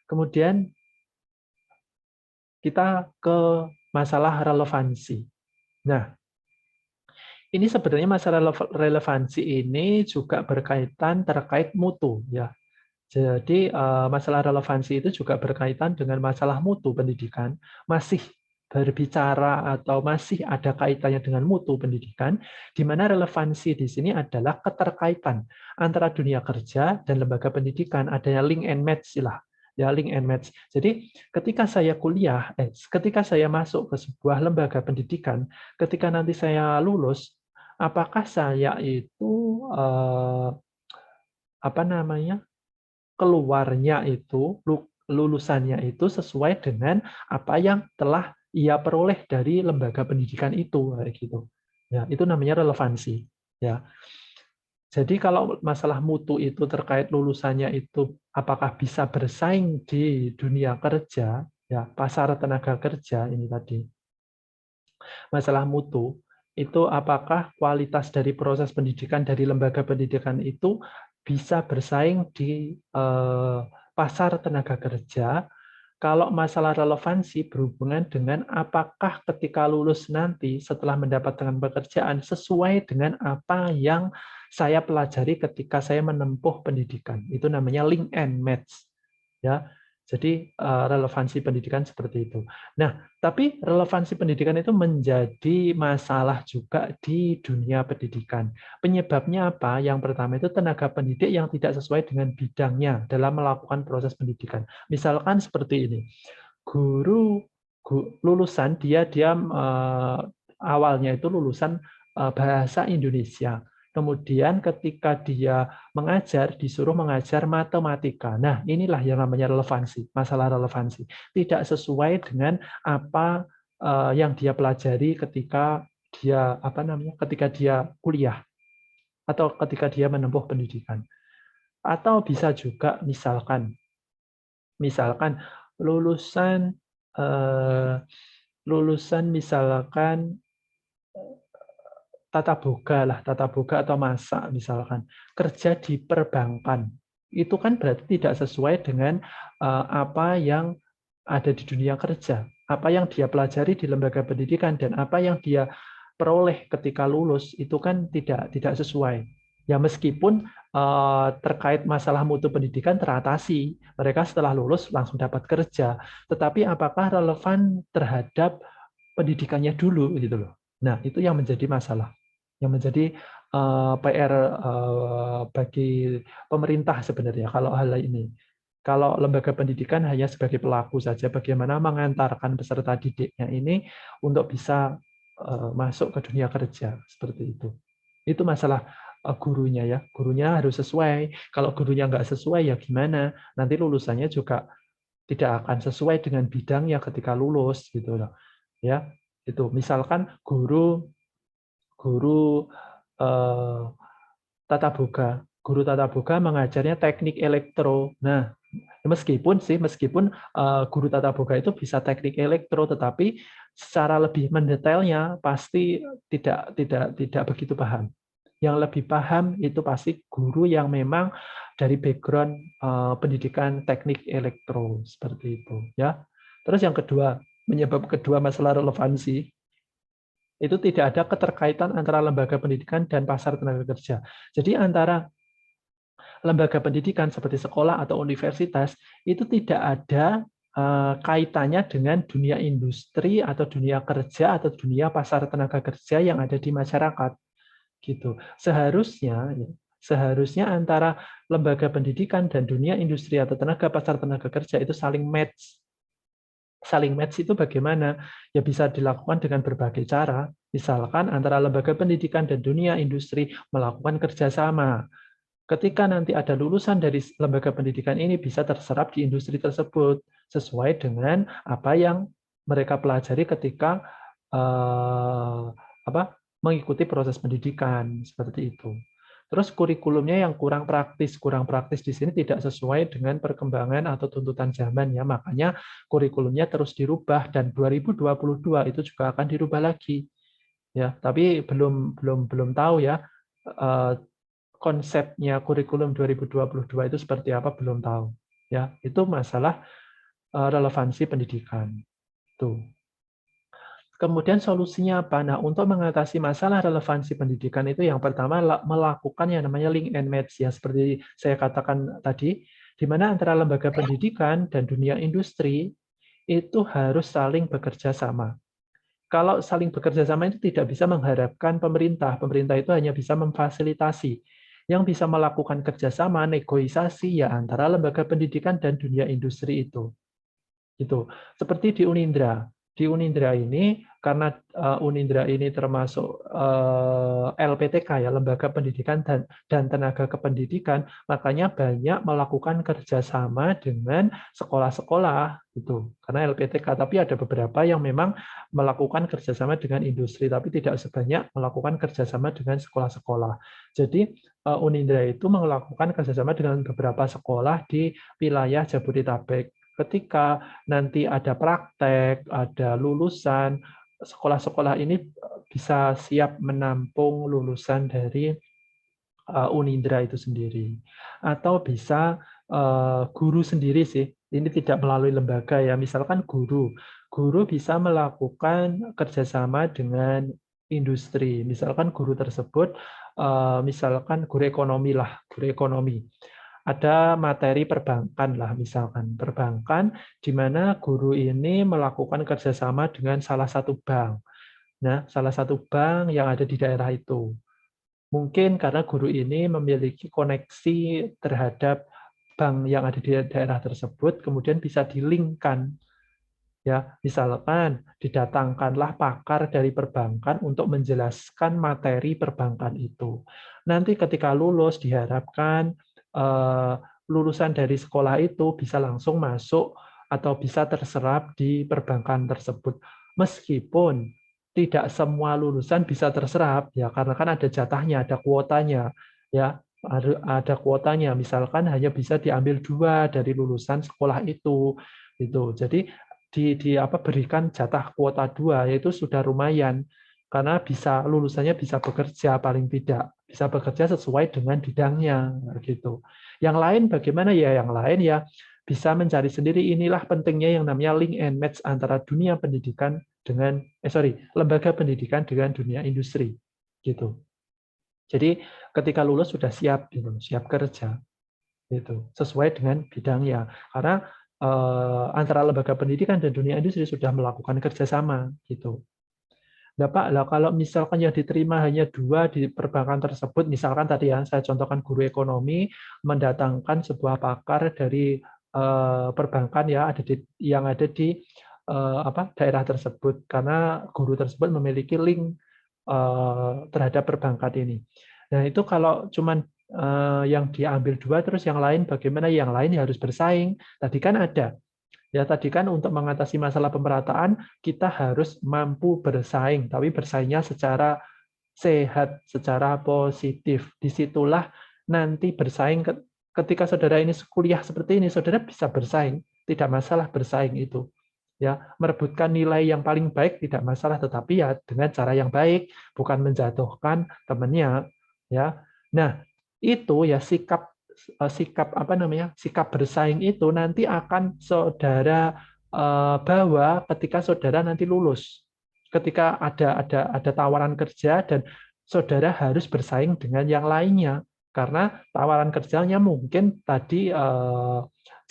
Speaker 1: Kemudian kita ke masalah relevansi. Nah, ini sebenarnya masalah relevansi ini juga terkait mutu ya. Jadi masalah relevansi itu juga berkaitan dengan masalah mutu pendidikan, masih berbicara atau masih ada kaitannya dengan mutu pendidikan, di mana relevansi di sini adalah keterkaitan antara dunia kerja dan lembaga pendidikan, adanya link and match lah. Ya, link and match. Jadi ketika saya ketika saya masuk ke sebuah lembaga pendidikan, ketika nanti saya lulus, apakah saya itu keluarnya itu, lulusannya itu sesuai dengan apa yang telah ia peroleh dari lembaga pendidikan itu, kayak gitu. Ya, itu namanya relevansi. Ya. Jadi kalau masalah mutu itu terkait lulusannya itu apakah bisa bersaing di dunia kerja, ya, pasar tenaga kerja ini tadi. Masalah mutu itu apakah kualitas dari proses pendidikan dari lembaga pendidikan itu bisa bersaing di pasar tenaga kerja. Kalau masalah relevansi berhubungan dengan apakah ketika lulus nanti setelah mendapatkan pekerjaan sesuai dengan apa yang saya pelajari ketika saya menempuh pendidikan. Itu namanya link and match. Ya. Jadi relevansi pendidikan seperti itu. Nah, tapi relevansi pendidikan itu menjadi masalah juga di dunia pendidikan. Penyebabnya apa? Yang pertama itu tenaga pendidik yang tidak sesuai dengan bidangnya dalam melakukan proses pendidikan. Misalkan seperti ini, lulusan dia awalnya itu lulusan bahasa Indonesia. Kemudian ketika dia mengajar, disuruh mengajar matematika. Nah, inilah yang namanya relevansi, masalah relevansi. Tidak sesuai dengan apa yang dia pelajari ketika dia kuliah atau ketika dia menempuh pendidikan. Atau bisa juga misalkan lulusan misalkan tata boga atau masak misalkan, kerja di perbankan. Itu kan berarti tidak sesuai dengan apa yang ada di dunia kerja, apa yang dia pelajari di lembaga pendidikan dan apa yang dia peroleh ketika lulus itu kan tidak sesuai. Ya meskipun terkait masalah mutu pendidikan teratasi, mereka setelah lulus langsung dapat kerja, tetapi apakah relevan terhadap pendidikannya dulu gitu loh. Nah, itu yang menjadi masalah. Yang menjadi PR bagi pemerintah sebenarnya kalau hal ini. Kalau lembaga pendidikan hanya sebagai pelaku saja, bagaimana mengantarkan peserta didiknya ini untuk bisa masuk ke dunia kerja seperti itu. Itu masalah gurunya ya. Gurunya harus sesuai. Kalau gurunya nggak sesuai ya gimana? Nanti lulusannya juga tidak akan sesuai dengan bidangnya ketika lulus gitu loh. Ya, itu. Misalkan guru eh, tata boga. Guru tata boga mengajarnya teknik elektro. Nah, meskipun guru tata boga itu bisa teknik elektro, tetapi secara lebih mendetailnya pasti tidak begitu paham. Yang lebih paham itu pasti guru yang memang dari background pendidikan teknik elektro seperti itu ya. Terus yang kedua, penyebab kedua masalah relevansi itu tidak ada keterkaitan antara lembaga pendidikan dan pasar tenaga kerja. Jadi antara lembaga pendidikan seperti sekolah atau universitas itu tidak ada kaitannya dengan dunia industri atau dunia kerja atau dunia pasar tenaga kerja yang ada di masyarakat gitu. Seharusnya antara lembaga pendidikan dan dunia industri atau pasar tenaga kerja itu saling match. Saling match itu bagaimana? Ya bisa dilakukan dengan berbagai cara. Misalkan antara lembaga pendidikan dan dunia industri melakukan kerjasama. Ketika nanti ada lulusan dari lembaga pendidikan ini bisa terserap di industri tersebut sesuai dengan apa yang mereka pelajari ketika mengikuti proses pendidikan seperti itu. Terus kurikulumnya yang kurang praktis di sini tidak sesuai dengan perkembangan atau tuntutan zaman ya, makanya kurikulumnya terus dirubah dan 2022 itu juga akan dirubah lagi ya. Tapi belum tahu ya konsepnya kurikulum 2022 itu seperti apa belum tahu ya. Itu masalah relevansi pendidikan. Tuh. Kemudian solusinya apa? Nah, untuk mengatasi masalah relevansi pendidikan itu yang pertama melakukan yang namanya link and match ya, seperti saya katakan tadi, di mana antara lembaga pendidikan dan dunia industri itu harus saling bekerja sama. Kalau saling bekerja sama itu tidak bisa mengharapkan pemerintah. Pemerintah itu hanya bisa memfasilitasi. Yang bisa melakukan kerjasama, negosiasi ya antara lembaga pendidikan dan dunia industri itu. Gitu. Seperti di Unindra. Di Unindra ini, karena Unindra ini termasuk LPTK, ya, Lembaga Pendidikan dan Tenaga Kependidikan, makanya banyak melakukan kerjasama dengan sekolah-sekolah. Gitu. Karena LPTK, tapi ada beberapa yang memang melakukan kerjasama dengan industri, tapi tidak sebanyak melakukan kerjasama dengan sekolah-sekolah. Jadi Unindra itu melakukan kerjasama dengan beberapa sekolah di wilayah Jabodetabek. Ketika nanti ada praktek, ada lulusan, sekolah-sekolah ini bisa siap menampung lulusan dari Unindra itu sendiri. Atau bisa guru sendiri sih, ini tidak melalui lembaga ya, misalkan guru bisa melakukan kerjasama dengan industri, misalkan guru tersebut, misalkan guru ekonomi lah, guru ekonomi. Ada materi perbankan lah, misalkan perbankan di mana guru ini melakukan kerjasama dengan salah satu bank. Nah, salah satu bank yang ada di daerah itu. Mungkin karena guru ini memiliki koneksi terhadap bank yang ada di daerah tersebut, kemudian bisa dilingkan. Ya, misalkan didatangkanlah pakar dari perbankan untuk menjelaskan materi perbankan itu. Nanti ketika lulus diharapkan lulusan dari sekolah itu bisa langsung masuk atau bisa terserap di perbankan tersebut. Meskipun tidak semua lulusan bisa terserap ya, karena kan ada jatahnya, ada kuotanya ya. Ada kuotanya, misalkan hanya bisa diambil 2 dari lulusan sekolah itu gitu. Jadi berikan jatah kuota 2 yaitu sudah lumayan karena lulusannya bisa bekerja paling tidak bisa bekerja sesuai dengan bidangnya gitu. Yang lain bagaimana ya? Yang lain ya bisa mencari sendiri. Inilah pentingnya yang namanya link and match antara dunia pendidikan dengan lembaga pendidikan dengan dunia industri gitu. Jadi ketika lulus sudah siap gitu, siap kerja gitu, sesuai dengan bidangnya. Karena antara lembaga pendidikan dan dunia industri sudah melakukan kerjasama gitu. Nah, Pak, lah kalau misalkan yang diterima hanya 2 di perbankan tersebut, misalkan tadi ya saya contohkan guru ekonomi mendatangkan sebuah pakar dari perbankan ya yang ada di daerah tersebut karena guru tersebut memiliki link terhadap perbankan ini. Nah, itu kalau cuman yang diambil 2 terus yang lain bagaimana? Yang lain ya harus bersaing. Tadi kan ada. Ya, tadi kan untuk mengatasi masalah pemerataan kita harus mampu bersaing, tapi bersaingnya secara sehat, secara positif. Disitulah nanti bersaing ketika saudara ini kuliah seperti ini, saudara bisa bersaing, tidak masalah bersaing itu. Ya, merebutkan nilai yang paling baik tidak masalah, tetapi ya dengan cara yang baik, bukan menjatuhkan temannya. Ya, nah itu ya sikap bersaing itu nanti akan saudara bawa ketika saudara nanti lulus, ketika ada tawaran kerja dan saudara harus bersaing dengan yang lainnya karena tawaran kerjanya mungkin tadi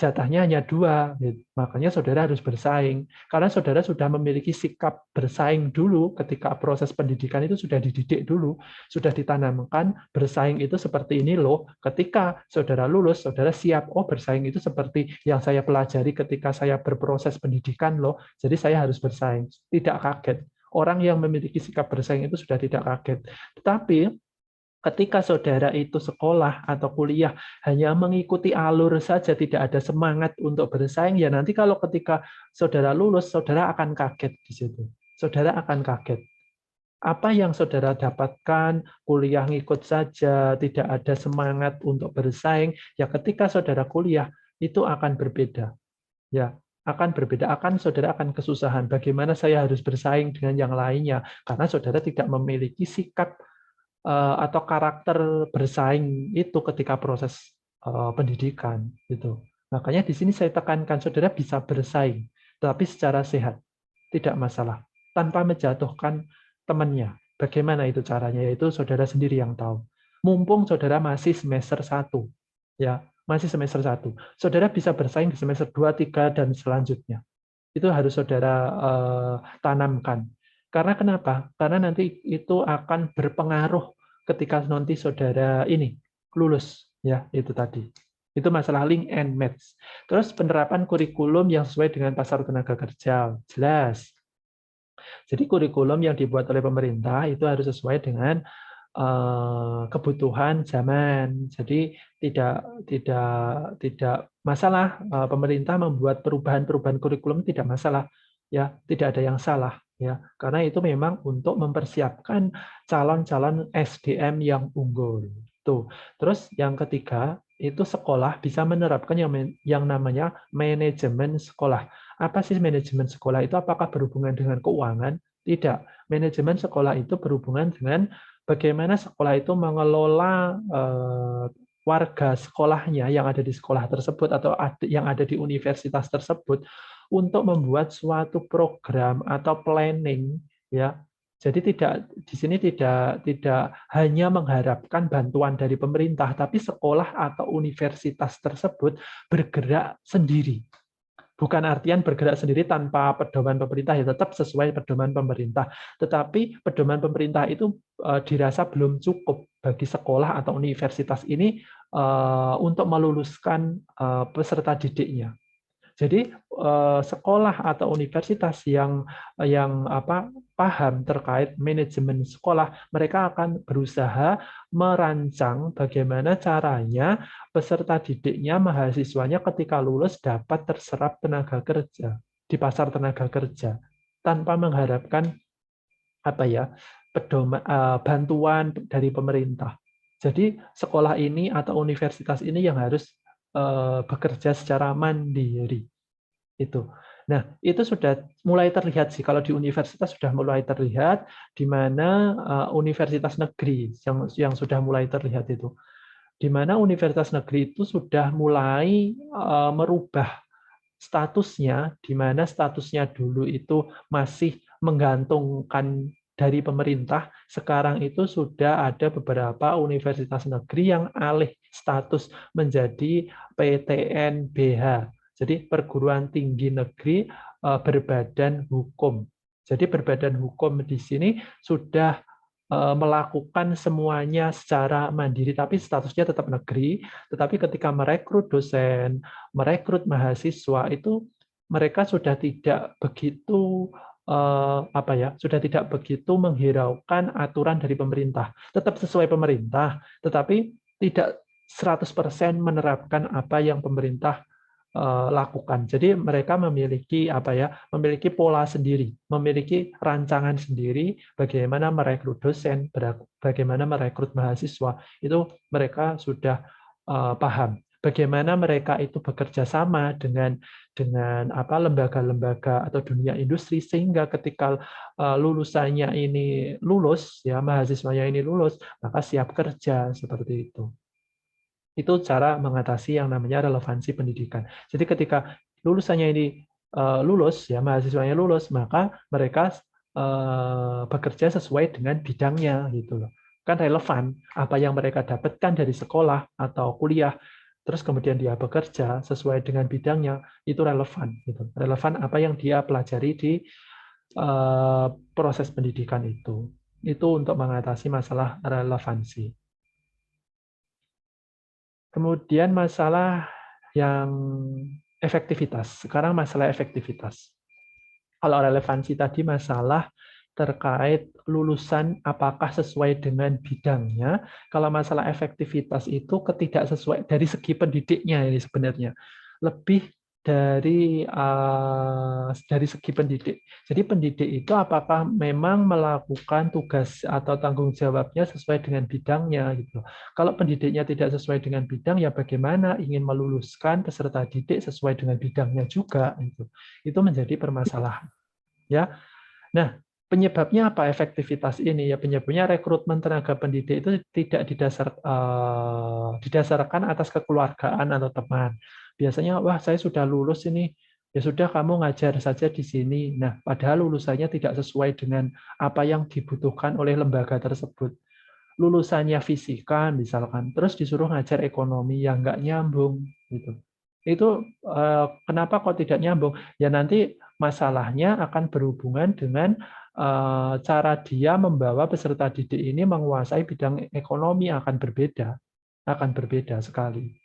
Speaker 1: jatahnya hanya 2, makanya saudara harus bersaing karena saudara sudah memiliki sikap bersaing dulu ketika proses pendidikan itu sudah dididik dulu, sudah ditanamkan bersaing itu seperti ini loh. Ketika saudara lulus, saudara siap, oh bersaing itu seperti yang saya pelajari ketika saya berproses pendidikan loh. Jadi saya harus bersaing, tidak kaget. Orang yang memiliki sikap bersaing itu sudah tidak kaget. Tetapi ketika saudara itu sekolah atau kuliah hanya mengikuti alur saja, tidak ada semangat untuk bersaing, ya nanti kalau ketika saudara lulus, saudara akan kaget di situ. Saudara akan kaget. Apa yang saudara dapatkan, kuliah ngikut saja, tidak ada semangat untuk bersaing, ya ketika saudara kuliah, itu akan berbeda. Ya, akan berbeda, saudara akan kesusahan. Bagaimana saya harus bersaing dengan yang lainnya? Karena saudara tidak memiliki sikap atau karakter bersaing itu ketika proses pendidikan gitu. Makanya di sini saya tekankan saudara bisa bersaing, tapi secara sehat, tidak masalah, tanpa menjatuhkan temannya. Bagaimana itu caranya? Yaitu saudara sendiri yang tahu. Mumpung saudara masih semester 1, ya, masih semester 1. Saudara bisa bersaing di semester 2, 3 dan selanjutnya. Itu harus saudara tanamkan. Karena kenapa? Karena nanti itu akan berpengaruh ketika nanti saudara ini lulus, ya itu tadi. Itu masalah link and match. Terus penerapan kurikulum yang sesuai dengan pasar tenaga kerja, jelas. Jadi kurikulum yang dibuat oleh pemerintah itu harus sesuai dengan kebutuhan zaman. Jadi tidak masalah pemerintah membuat perubahan-perubahan kurikulum, tidak masalah, ya, tidak ada yang salah, ya, karena itu memang untuk mempersiapkan calon-calon SDM yang unggul. Tuh. Terus yang ketiga itu sekolah bisa menerapkan yang namanya manajemen sekolah. Apa sih manajemen sekolah itu? Apakah berhubungan dengan keuangan? Tidak. Manajemen sekolah itu berhubungan dengan bagaimana sekolah itu mengelola warga sekolahnya yang ada di sekolah tersebut atau yang ada di universitas tersebut untuk membuat suatu program atau planning, ya. Jadi di sini tidak hanya mengharapkan bantuan dari pemerintah, tapi sekolah atau universitas tersebut bergerak sendiri. Bukan artian bergerak sendiri tanpa pedoman pemerintah, ya tetap sesuai pedoman pemerintah. Tetapi pedoman pemerintah itu dirasa belum cukup bagi sekolah atau universitas ini untuk meluluskan peserta didiknya. Jadi sekolah atau universitas yang paham terkait manajemen sekolah, mereka akan berusaha merancang bagaimana caranya peserta didiknya, mahasiswanya ketika lulus dapat terserap tenaga kerja di pasar tenaga kerja tanpa mengharapkan bantuan dari pemerintah. Jadi sekolah ini atau universitas ini yang harus bekerja secara mandiri. Itu. Nah, itu sudah mulai terlihat sih kalau di universitas sudah mulai terlihat di mana universitas negeri yang sudah mulai terlihat itu. Di mana universitas negeri itu sudah mulai merubah statusnya, di mana statusnya dulu itu masih menggantungkan dari pemerintah, sekarang itu sudah ada beberapa universitas negeri yang alih status menjadi PTNBH. Jadi perguruan tinggi negeri berbadan hukum. Jadi berbadan hukum di sini sudah melakukan semuanya secara mandiri, tapi statusnya tetap negeri. Tetapi ketika merekrut dosen, merekrut mahasiswa, itu mereka sudah tidak begitu sudah tidak begitu menghiraukan aturan dari pemerintah. Tetap sesuai pemerintah, tetapi tidak 100% menerapkan apa yang pemerintah lakukan. Jadi mereka memiliki memiliki pola sendiri, memiliki rancangan sendiri bagaimana merekrut dosen, bagaimana merekrut mahasiswa. Itu mereka sudah paham. Bagaimana mereka itu bekerja sama dengan lembaga-lembaga atau dunia industri sehingga ketika lulusannya ini lulus, ya mahasiswanya ini lulus, maka siap kerja seperti itu. Itu cara mengatasi yang namanya relevansi pendidikan. Jadi ketika lulusannya ini lulus, ya mahasiswanya lulus, maka mereka bekerja sesuai dengan bidangnya gitu loh. Kan relevan apa yang mereka dapatkan dari sekolah atau kuliah, terus kemudian dia bekerja sesuai dengan bidangnya, itu relevan gitu. Relevan apa yang dia pelajari di proses pendidikan itu. Itu untuk mengatasi masalah relevansi. Kemudian masalah yang efektivitas. Sekarang masalah efektivitas. Kalau relevansi tadi masalah terkait lulusan apakah sesuai dengan bidangnya. Kalau masalah efektivitas itu ketidaksesuaian dari segi pendidiknya ini sebenarnya. Lebih dari segi pendidik. Jadi pendidik itu apakah memang melakukan tugas atau tanggung jawabnya sesuai dengan bidangnya gitu. Kalau pendidiknya tidak sesuai dengan bidang, ya bagaimana ingin meluluskan peserta didik sesuai dengan bidangnya juga gitu. Itu menjadi permasalahan. Ya. Nah, penyebabnya apa efektivitas ini? Ya penyebabnya rekrutmen tenaga pendidik itu tidak didasarkan atas kekeluargaan atau teman. Biasanya, wah saya sudah lulus ini, ya sudah kamu ngajar saja di sini. Nah, padahal lulusannya tidak sesuai dengan apa yang dibutuhkan oleh lembaga tersebut. Lulusannya fisika misalkan, terus disuruh ngajar ekonomi yang nggak nyambung gitu. Itu kenapa kok tidak nyambung? Ya nanti masalahnya akan berhubungan dengan cara dia membawa peserta didik ini menguasai bidang ekonomi akan berbeda sekali.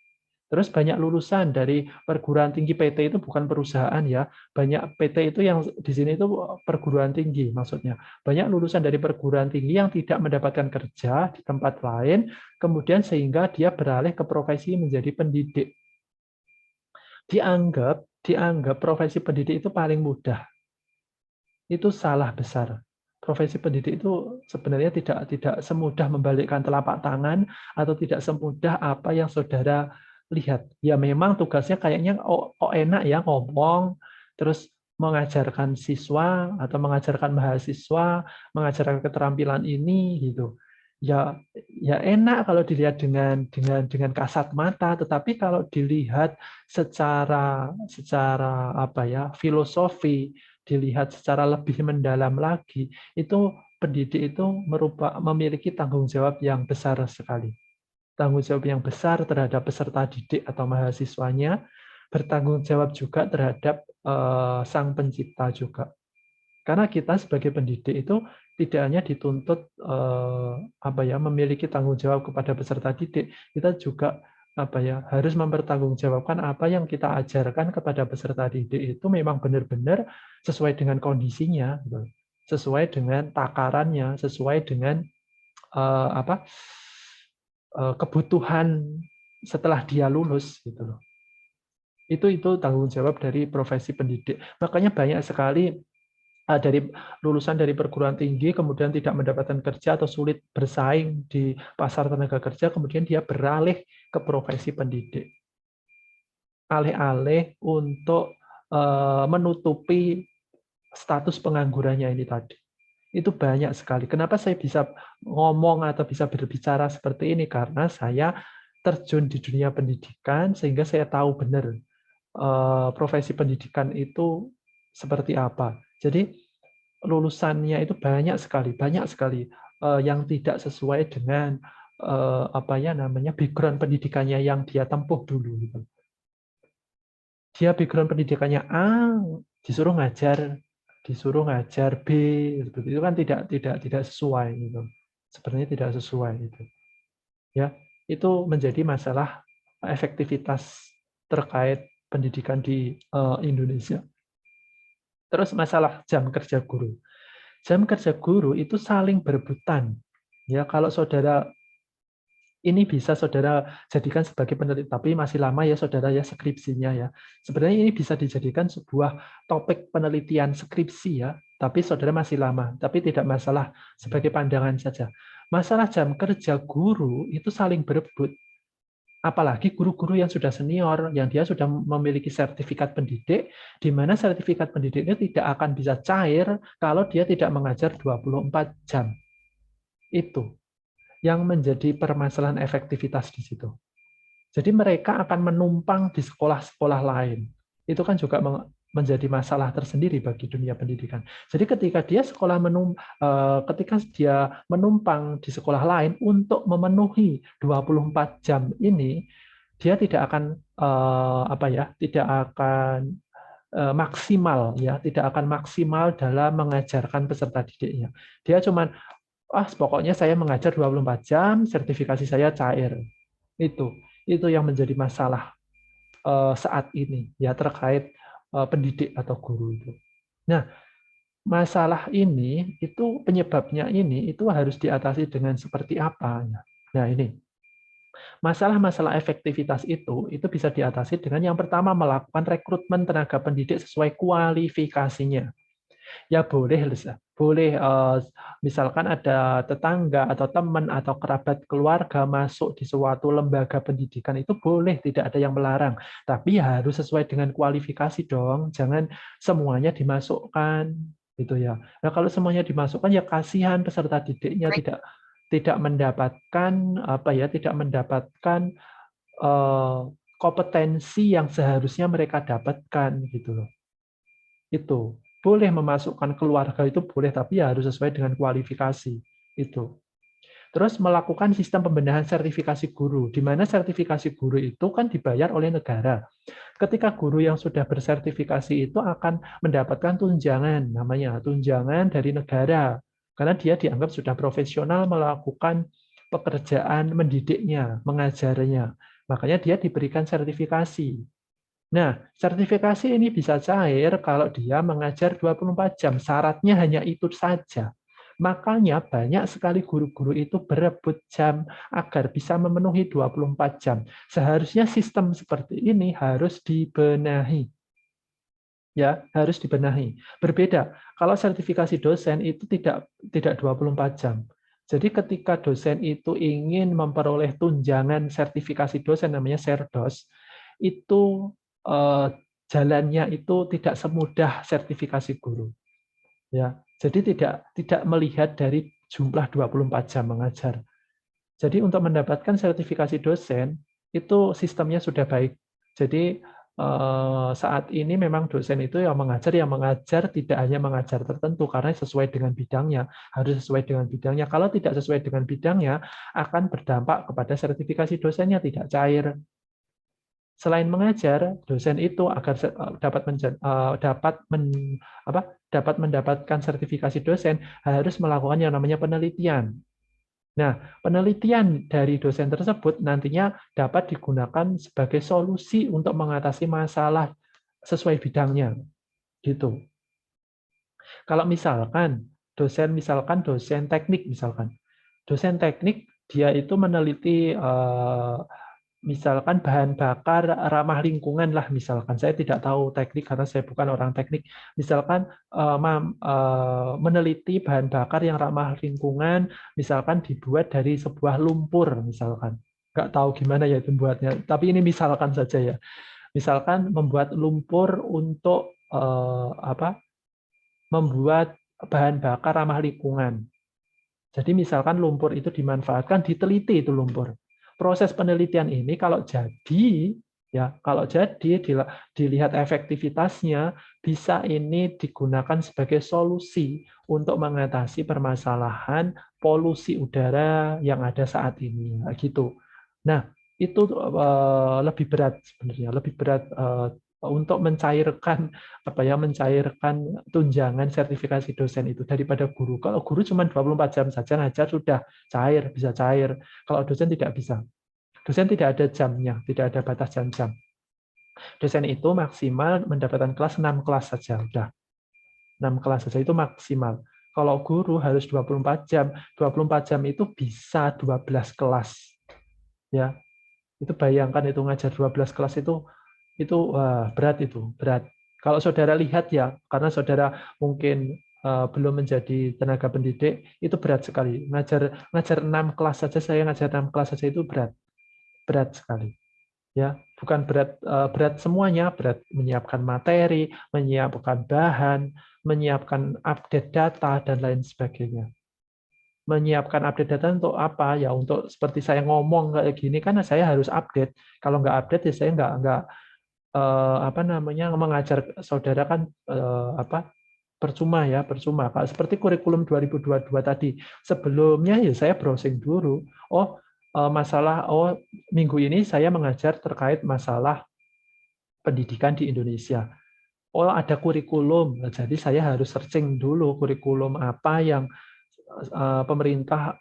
Speaker 1: Terus banyak lulusan dari perguruan tinggi PT itu bukan perusahaan ya. Banyak PT itu yang di sini itu perguruan tinggi maksudnya. Banyak lulusan dari perguruan tinggi yang tidak mendapatkan kerja di tempat lain, kemudian sehingga dia beralih ke profesi menjadi pendidik. Dianggap profesi pendidik itu paling mudah. Itu salah besar. Profesi pendidik itu sebenarnya tidak semudah membalikkan telapak tangan atau tidak semudah apa yang saudara lihat. Ya memang tugasnya kayaknya enak ya ngomong, terus mengajarkan siswa atau mengajarkan mahasiswa, mengajarkan keterampilan ini gitu. Ya enak kalau dilihat dengan kasat mata, tetapi kalau dilihat secara filosofi, dilihat secara lebih mendalam lagi, itu pendidik itu memiliki tanggung jawab yang besar sekali. Tanggung jawab yang besar terhadap peserta didik atau mahasiswanya, bertanggung jawab juga terhadap sang pencipta juga. Karena kita sebagai pendidik itu tidak hanya dituntut memiliki tanggung jawab kepada peserta didik, kita juga harus mempertanggungjawabkan apa yang kita ajarkan kepada peserta didik itu memang benar-benar sesuai dengan kondisinya, sesuai dengan takarannya, sesuai dengan kebutuhan setelah dia lulus gitu loh. Itu tanggung jawab dari profesi pendidik. Makanya banyak sekali dari lulusan dari perguruan tinggi kemudian tidak mendapatkan kerja atau sulit bersaing di pasar tenaga kerja, kemudian dia beralih ke profesi pendidik. Alih-alih untuk menutupi status penganggurannya ini tadi. Itu banyak sekali. Kenapa saya bisa ngomong atau bisa berbicara seperti ini? Karena saya terjun di dunia pendidikan sehingga saya tahu benar profesi pendidikan itu seperti apa. Jadi lulusannya itu banyak sekali yang tidak sesuai dengan background pendidikannya yang dia tempuh dulu. Dia background pendidikannya A, disuruh ngajar disuruh ngajar B, itu kan tidak sesuai gitu. Sebenarnya tidak sesuai itu. Ya, itu menjadi masalah efektivitas terkait pendidikan di Indonesia. Terus masalah jam kerja guru. Jam kerja guru itu saling berebutan. Ya, kalau saudara ini bisa saudara jadikan sebagai peneliti, tapi masih lama ya saudara ya skripsinya ya. Sebenarnya ini bisa dijadikan sebuah topik penelitian skripsi ya, tapi saudara masih lama, tapi tidak masalah, sebagai pandangan saja. Masalah jam kerja guru itu saling berebut. Apalagi guru-guru yang sudah senior, yang dia sudah memiliki sertifikat pendidik, di mana sertifikat pendidiknya tidak akan bisa cair kalau dia tidak mengajar 24 jam. Itu yang menjadi permasalahan efektivitas di situ. Jadi mereka akan menumpang di sekolah-sekolah lain. Itu kan juga menjadi masalah tersendiri bagi dunia pendidikan. Jadi ketika dia ketika dia menumpang di sekolah lain untuk memenuhi 24 jam ini, dia tidak akan tidak akan maksimal ya, tidak akan maksimal dalam mengajarkan peserta didiknya. Dia cuman pokoknya saya mengajar 24 jam, sertifikasi saya cair. Itu yang menjadi masalah saat ini ya terkait pendidik atau guru itu. Nah, masalah ini itu penyebabnya ini itu harus diatasi dengan seperti apa ya. Nah, ini masalah-masalah efektivitas itu bisa diatasi dengan yang pertama melakukan rekrutmen tenaga pendidik sesuai kualifikasinya. Ya boleh, misalkan ada tetangga atau teman atau kerabat keluarga masuk di suatu lembaga pendidikan itu boleh, tidak ada yang melarang. Tapi harus sesuai dengan kualifikasi dong, jangan semuanya dimasukkan gitu ya. Nah, kalau semuanya dimasukkan ya kasihan peserta didiknya tidak mendapatkan kompetensi yang seharusnya mereka dapatkan gitu loh. Itu boleh memasukkan keluarga itu boleh, tapi harus sesuai dengan kualifikasi itu. Terus melakukan sistem pembenahan sertifikasi guru, di mana sertifikasi guru itu kan dibayar oleh negara. Ketika guru yang sudah bersertifikasi itu akan mendapatkan tunjangan, namanya tunjangan dari negara, karena dia dianggap sudah profesional melakukan pekerjaan mendidiknya, mengajarnya. Makanya dia diberikan sertifikasi. Nah, sertifikasi ini bisa cair kalau dia mengajar 24 jam. Syaratnya hanya itu saja. Makanya banyak sekali guru-guru itu berebut jam agar bisa memenuhi 24 jam. Seharusnya sistem seperti ini harus dibenahi. Ya, harus dibenahi. Berbeda, kalau sertifikasi dosen itu tidak 24 jam. Jadi ketika dosen itu ingin memperoleh tunjangan sertifikasi dosen namanya Serdos, itu jalannya itu tidak semudah sertifikasi guru. Ya, jadi tidak melihat dari jumlah 24 jam mengajar. Jadi untuk mendapatkan sertifikasi dosen itu sistemnya sudah baik. Jadi saat ini memang dosen itu yang mengajar tidak hanya mengajar tertentu karena sesuai dengan bidangnya, harus sesuai dengan bidangnya. Kalau tidak sesuai dengan bidangnya akan berdampak kepada sertifikasi dosennya tidak cair. Selain mengajar, dosen itu agar dapat mendapatkan sertifikasi dosen harus melakukan yang namanya penelitian. Nah, penelitian dari dosen tersebut nantinya dapat digunakan sebagai solusi untuk mengatasi masalah sesuai bidangnya. Gitu. Kalau misalkan dosen teknik dosen teknik dia itu meneliti misalkan bahan bakar ramah lingkungan lah misalkan. Saya tidak tahu teknik karena saya bukan orang teknik. Misalkan meneliti bahan bakar yang ramah lingkungan, misalkan dibuat dari sebuah lumpur misalkan. Nggak tahu gimana ya itu buatnya. Tapi ini misalkan saja ya. Misalkan membuat lumpur untuk membuat bahan bakar ramah lingkungan. Jadi misalkan lumpur itu dimanfaatkan, diteliti itu lumpur. Proses penelitian ini kalau jadi dilihat efektivitasnya, bisa ini digunakan sebagai solusi untuk mengatasi permasalahan polusi udara yang ada saat ini. Gitu. Nah, itu lebih berat sebenarnya, lebih berat untuk mencairkan mencairkan tunjangan sertifikasi dosen itu daripada guru. Kalau guru cuma 24 jam saja ngajar sudah cair, bisa cair. Kalau dosen tidak bisa. Dosen tidak ada jamnya, tidak ada batas jam-jam. Dosen itu maksimal mendapatkan kelas 6 kelas saja, udah. 6 kelas saja itu maksimal. Kalau guru harus 24 jam. 24 jam itu bisa 12 kelas. Ya. Itu bayangkan itu ngajar 12 kelas itu wah, berat itu, berat. Kalau saudara lihat ya, karena saudara mungkin belum menjadi tenaga pendidik, itu berat sekali. Ngajar 6 kelas saja, saya ngajar 6 kelas saja itu berat. Berat sekali. Ya, bukan berat semuanya, berat menyiapkan materi, menyiapkan bahan, menyiapkan update data dan lain sebagainya. Menyiapkan update data untuk apa? Ya untuk seperti saya ngomong kayak gini kan saya harus update. Kalau nggak update ya saya nggak mengajar saudara kan percuma ya, percuma. Seperti kurikulum 2022 tadi. Sebelumnya ya saya browsing dulu. Minggu ini saya mengajar terkait masalah pendidikan di Indonesia. Oh, ada kurikulum. Jadi saya harus searching dulu kurikulum apa yang pemerintah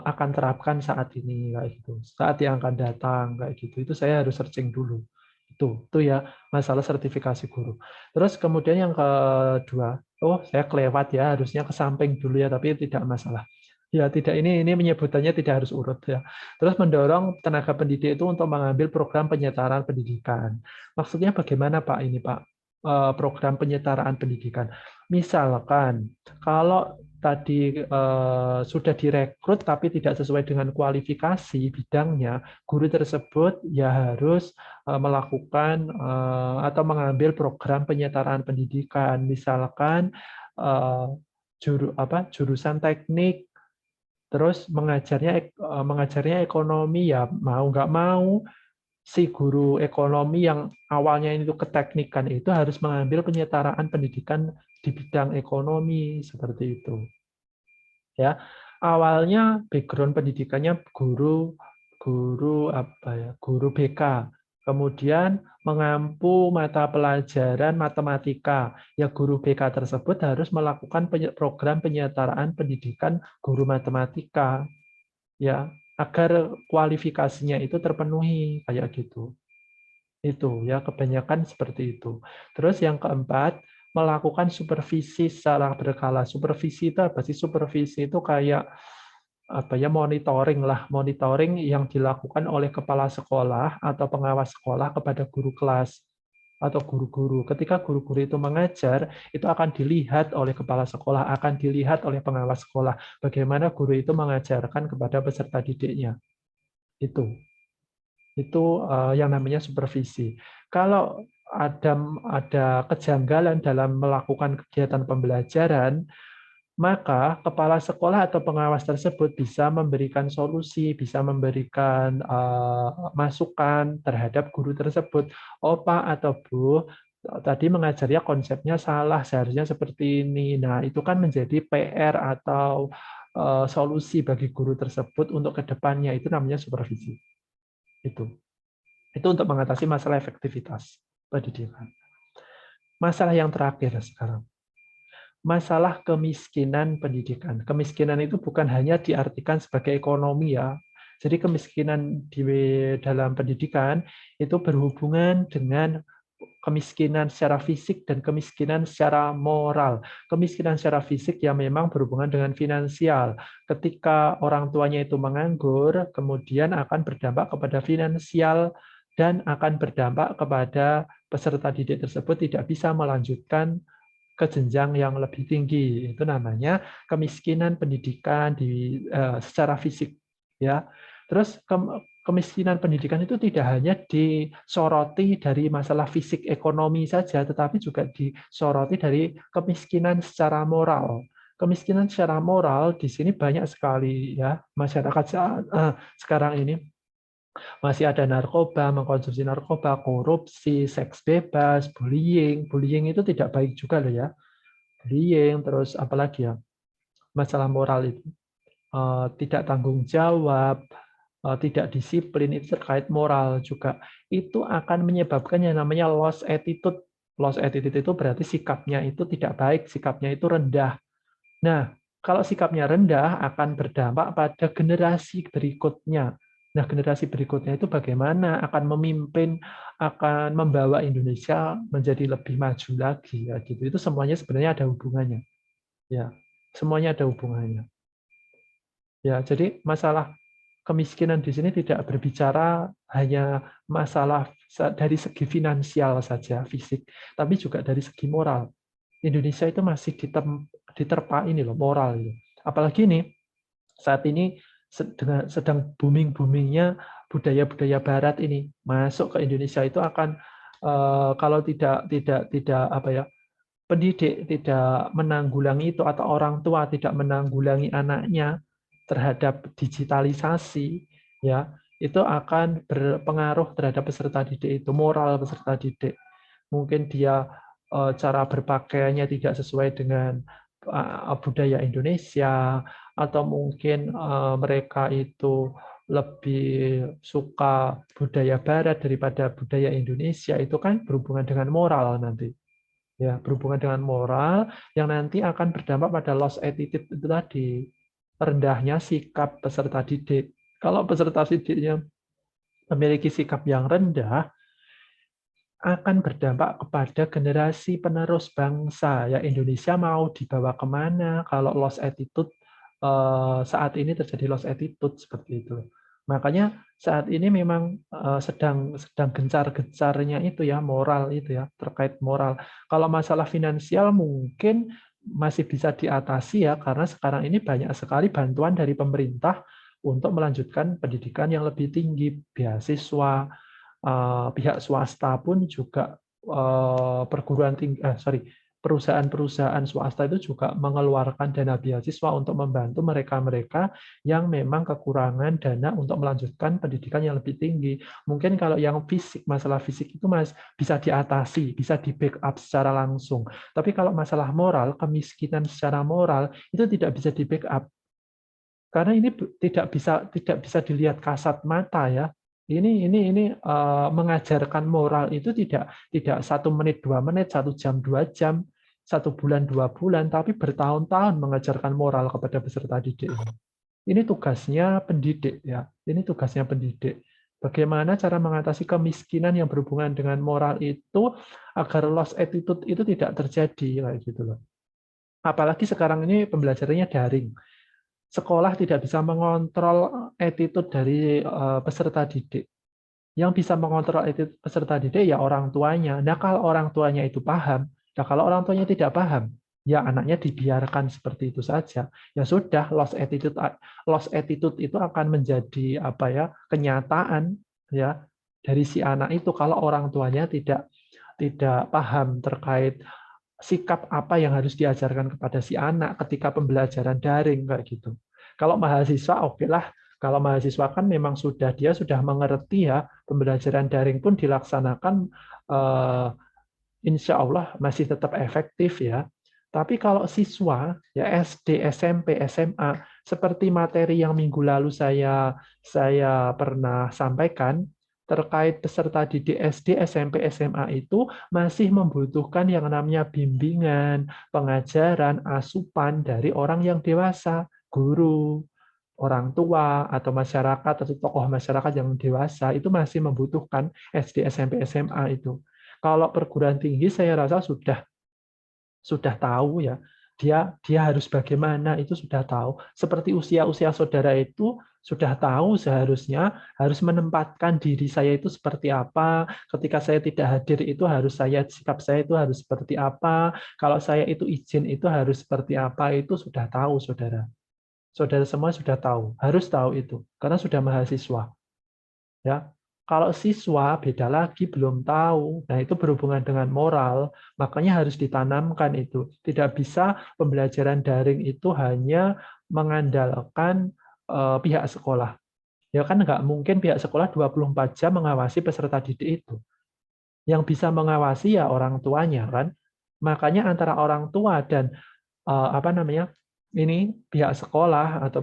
Speaker 1: akan terapkan saat ini kayak gitu. Saat yang akan datang kayak gitu. Itu saya harus searching dulu. Itu ya masalah sertifikasi guru. Terus kemudian yang kedua, saya kelewat ya, harusnya ke samping dulu ya, tapi tidak masalah. Ya, tidak ini menyebutannya tidak harus urut ya. Terus mendorong tenaga pendidik itu untuk mengambil program penyetaraan pendidikan. Maksudnya bagaimana Pak ini Pak? Program penyetaraan pendidikan. Misalkan kalau tadi sudah direkrut tapi tidak sesuai dengan kualifikasi bidangnya, guru tersebut ya harus melakukan atau mengambil program penyetaraan pendidikan. Misalkan jurusan teknik, terus mengajarnya ekonomi, ya mau nggak mau si guru ekonomi yang awalnya itu keteknikan itu harus mengambil penyetaraan pendidikan di bidang ekonomi seperti itu. Ya, awalnya background pendidikannya guru BK, kemudian mengampu mata pelajaran matematika. Ya, guru BK tersebut harus melakukan program penyetaraan pendidikan guru matematika, ya, agar kualifikasinya itu terpenuhi kayak gitu. Itu ya kebanyakan seperti itu. Terus yang keempat, melakukan supervisi secara berkala. Supervisi itu apa sih? Supervisi itu kayak monitoring lah, monitoring yang dilakukan oleh kepala sekolah atau pengawas sekolah kepada guru kelas atau guru-guru. Ketika guru-guru itu mengajar, itu akan dilihat oleh kepala sekolah, akan dilihat oleh pengawas sekolah bagaimana guru itu mengajarkan kepada peserta didiknya. Itu yang namanya supervisi. Kalau ada kejanggalan dalam melakukan kegiatan pembelajaran, maka kepala sekolah atau pengawas tersebut bisa memberikan solusi, bisa memberikan masukan terhadap guru tersebut. Oh Pak atau Bu, tadi mengajarnya konsepnya salah, seharusnya seperti ini. Nah, itu kan menjadi PR atau solusi bagi guru tersebut untuk kedepannya. Itu namanya supervisi. Itu untuk mengatasi masalah efektivitas pendidikan. Masalah yang terakhir sekarang. Masalah kemiskinan pendidikan. Kemiskinan itu bukan hanya diartikan sebagai ekonomi ya. Jadi kemiskinan di dalam pendidikan itu berhubungan dengan kemiskinan secara fisik dan kemiskinan secara moral. Kemiskinan secara fisik ya memang berhubungan dengan finansial. Ketika orang tuanya itu menganggur, kemudian akan berdampak kepada finansial dan akan berdampak kepada peserta didik tersebut tidak bisa melanjutkan ke jenjang yang lebih tinggi. Itu namanya kemiskinan pendidikan secara fisik, ya. Terus kemiskinan pendidikan itu tidak hanya disoroti dari masalah fisik ekonomi saja, tetapi juga disoroti dari kemiskinan secara moral. Kemiskinan secara moral di sini banyak sekali ya masyarakat sekarang ini. Masih ada narkoba, mengkonsumsi narkoba, korupsi, seks bebas, bullying. Bullying itu tidak baik juga loh ya. Bullying, terus apalagi ya, masalah moral itu. Tidak tanggung jawab, tidak disiplin, itu terkait moral juga. Itu akan menyebabkan yang namanya lost attitude. Lost attitude itu berarti sikapnya itu tidak baik, sikapnya itu rendah. Nah, kalau sikapnya rendah akan berdampak pada generasi berikutnya. Nah, generasi berikutnya itu bagaimana akan memimpin, akan membawa Indonesia menjadi lebih maju lagi ya gitu. Itu semuanya sebenarnya ada hubungannya. Ya, semuanya ada hubungannya. Ya, jadi masalah kemiskinan di sini tidak berbicara hanya masalah dari segi finansial saja, fisik, tapi juga dari segi moral. Indonesia itu masih diterpa ini loh, moral. Apalagi nih, saat ini sedang booming-boomingnya budaya-budaya Barat ini masuk ke Indonesia itu akan kalau tidak apa ya, pendidik tidak menanggulangi itu atau orang tua tidak menanggulangi anaknya terhadap digitalisasi, ya itu akan berpengaruh terhadap peserta didik itu, moral peserta didik. Mungkin dia cara berpakaiannya tidak sesuai dengan budaya Indonesia, atau mungkin mereka itu lebih suka budaya Barat daripada budaya Indonesia, itu kan berhubungan dengan moral nanti. Ya, berhubungan dengan moral yang nanti akan berdampak pada lost attitude itu tadi, rendahnya sikap peserta didik. Kalau peserta didiknya memiliki sikap yang rendah, akan berdampak kepada generasi penerus bangsa. Ya, Indonesia mau dibawa kemana kalau lost attitude saat ini terjadi lost attitude seperti itu. Makanya saat ini memang sedang gencar-gencarnya itu ya moral itu ya, terkait moral. Kalau masalah finansial mungkin masih bisa diatasi ya, karena sekarang ini banyak sekali bantuan dari pemerintah untuk melanjutkan pendidikan yang lebih tinggi, beasiswa, pihak swasta pun juga perusahaan-perusahaan swasta itu juga mengeluarkan dana beasiswa untuk membantu mereka-mereka yang memang kekurangan dana untuk melanjutkan pendidikan yang lebih tinggi. Mungkin kalau yang fisik, masalah fisik itu bisa diatasi, bisa di-backup secara langsung. Tapi kalau masalah moral, kemiskinan secara moral itu tidak bisa di-backup. Karena ini tidak bisa dilihat kasat mata ya. Ini mengajarkan moral itu tidak 1 menit 2 menit, 1 jam 2 jam, 1 bulan 2 bulan, tapi bertahun-tahun mengajarkan moral kepada peserta didik. Ini tugasnya pendidik ya. Ini tugasnya pendidik. Bagaimana cara mengatasi kemiskinan yang berhubungan dengan moral itu agar lost attitude itu tidak terjadi kayak gitu loh. Apalagi sekarang ini pembelajarannya daring. Sekolah tidak bisa mengontrol attitude dari peserta didik. Yang bisa mengontrol attitude peserta didik ya orang tuanya. Nah, kalau orang tuanya itu paham, nah kalau orang tuanya tidak paham, ya anaknya dibiarkan seperti itu saja. Ya sudah, lost attitude itu akan menjadi apa ya, kenyataan ya dari si anak itu kalau orang tuanya tidak paham terkait sikap apa yang harus diajarkan kepada si anak ketika pembelajaran daring kayak gitu. Kalau mahasiswa oke lah, kalau mahasiswa kan memang dia sudah mengerti ya, pembelajaran daring pun dilaksanakan insya Allah masih tetap efektif ya. Tapi kalau siswa ya SD, SMP, SMA seperti materi yang minggu lalu saya pernah sampaikan terkait peserta didik SD, SMP, SMA itu masih membutuhkan yang namanya bimbingan, pengajaran, asupan dari orang yang dewasa, guru, orang tua, atau masyarakat, atau tokoh masyarakat yang dewasa, itu masih membutuhkan SD, SMP, SMA itu. Kalau perguruan tinggi saya rasa sudah tahu ya, dia harus bagaimana itu sudah tahu. Seperti usia saudara itu sudah tahu seharusnya harus menempatkan diri saya itu seperti apa. Ketika saya tidak hadir itu sikap saya itu harus seperti apa. Kalau saya itu izin itu harus seperti apa, itu sudah tahu saudara. Saudara semua sudah tahu, harus tahu itu karena sudah mahasiswa. Ya, kalau siswa beda lagi, belum tahu. Nah, itu berhubungan dengan moral, makanya harus ditanamkan itu. Tidak bisa pembelajaran daring itu hanya mengandalkan pihak sekolah. Ya kan nggak mungkin pihak sekolah 24 jam mengawasi peserta didik itu. Yang bisa mengawasi ya orang tuanya kan. Makanya antara orang tua dan apa namanya? ini pihak sekolah atau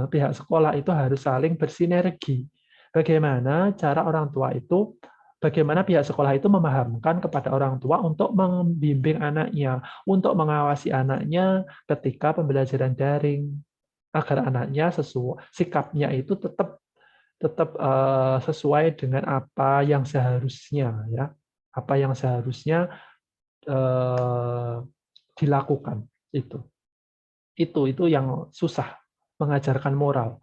Speaker 1: pihak sekolah itu harus saling bersinergi. Bagaimana cara orang tua itu, bagaimana pihak sekolah itu memahamkan kepada orang tua untuk membimbing anaknya, untuk mengawasi anaknya ketika pembelajaran daring, agar anaknya sikapnya itu tetap tetap sesuai dengan apa yang seharusnya, ya, apa yang seharusnya eh, dilakukan itu. Itu yang susah, mengajarkan moral.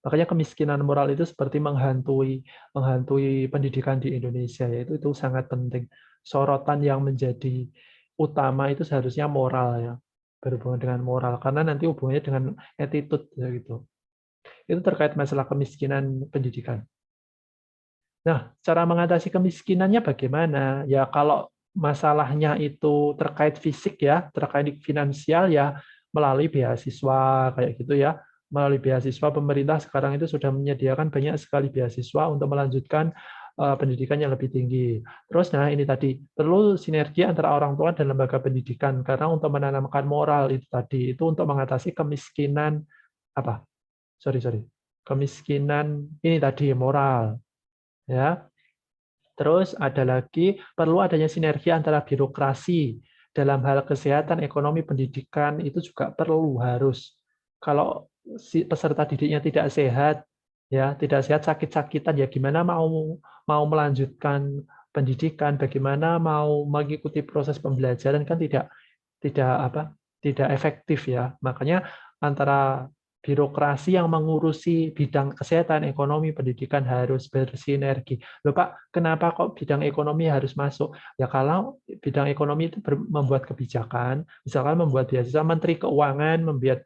Speaker 1: Makanya kemiskinan moral itu seperti menghantui menghantui pendidikan di Indonesia, yaitu itu sangat penting. Sorotan yang menjadi utama itu seharusnya moral, ya, berhubungan dengan moral, karena nanti hubungannya dengan attitude, ya, gitu. Itu terkait masalah kemiskinan pendidikan. Nah, cara mengatasi kemiskinannya bagaimana? Ya, kalau masalahnya itu terkait fisik, ya, terkait finansial, ya, melalui beasiswa kayak gitu, ya. Melalui beasiswa, pemerintah sekarang itu sudah menyediakan banyak sekali beasiswa untuk melanjutkan pendidikan yang lebih tinggi. Terus, nah, ini tadi perlu sinergi antara orang tua dan lembaga pendidikan, karena untuk menanamkan moral itu tadi, itu untuk mengatasi kemiskinan apa? Sorry. Kemiskinan ini tadi moral, ya. Terus ada lagi, perlu adanya sinergi antara birokrasi dalam hal kesehatan, ekonomi, pendidikan, itu juga perlu, harus. Kalau si peserta didiknya tidak sehat, ya, tidak sehat, sakit-sakitan, ya gimana mau melanjutkan pendidikan, bagaimana mau mengikuti proses pembelajaran, kan tidak tidak apa, tidak efektif, ya. Makanya antara birokrasi yang mengurusi bidang kesehatan, ekonomi, pendidikan harus bersinergi. Loh Pak, kenapa kok bidang ekonomi harus masuk? Ya kalau bidang ekonomi itu membuat kebijakan, misalkan membuat beasiswa, Menteri Keuangan membuat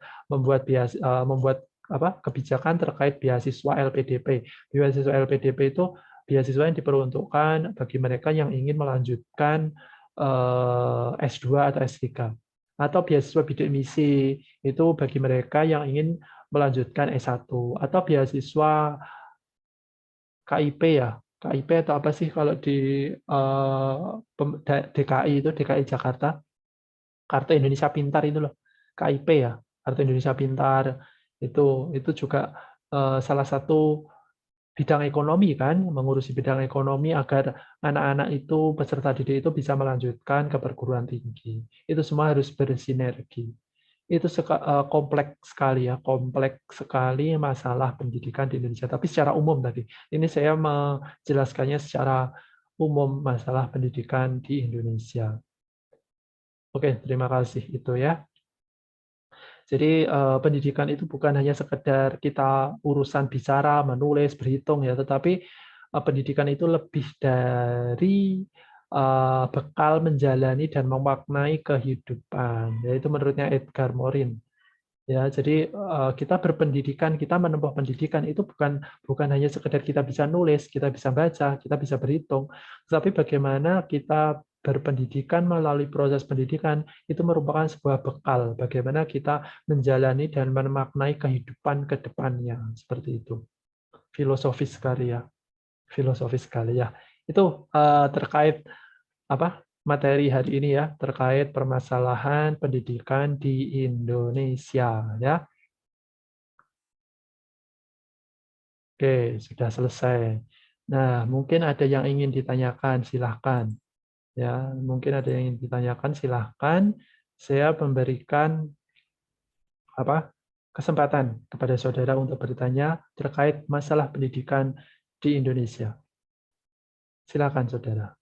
Speaker 1: apa, kebijakan terkait beasiswa LPDP. Beasiswa LPDP itu beasiswa yang diperuntukkan bagi mereka yang ingin melanjutkan S2 atau S3. Atau beasiswa bidik misi, itu bagi mereka yang ingin melanjutkan S1. Atau beasiswa KIP, ya. KIP atau apa sih kalau di DKI itu, DKI Jakarta, Kartu Indonesia Pintar itu loh. KIP, ya, Kartu Indonesia Pintar. Itu juga salah satu bidang ekonomi, kan, mengurusi bidang ekonomi agar anak-anak itu, peserta didik itu bisa melanjutkan ke perguruan tinggi. Itu semua harus bersinergi. Itu kompleks sekali, ya, kompleks sekali masalah pendidikan di Indonesia. Tapi secara umum tadi, ini saya menjelaskannya secara umum masalah pendidikan di Indonesia. Oke, terima kasih itu, ya. Jadi pendidikan itu bukan hanya sekedar kita urusan bicara, menulis, berhitung, ya, tetapi pendidikan itu lebih dari bekal menjalani dan memaknai kehidupan. Yaitu menurutnya Edgar Morin. Ya, jadi kita berpendidikan, kita menempuh pendidikan itu bukan bukan hanya sekedar kita bisa nulis, kita bisa baca, kita bisa berhitung, tetapi bagaimana kita berpendidikan melalui proses pendidikan itu merupakan sebuah bekal bagaimana kita menjalani dan memaknai kehidupan ke depannya, seperti itu. Filosofis sekali, ya. Filosofis sekali, ya. Itu terkait apa, materi hari ini, ya, terkait permasalahan pendidikan di Indonesia, ya. Oke, sudah selesai. Nah, mungkin ada yang ingin ditanyakan, silahkan. Ya, mungkin ada yang ingin ditanyakan, silahkan. Saya memberikan apa, kesempatan kepada saudara untuk bertanya terkait masalah pendidikan di Indonesia. Silakan, saudara.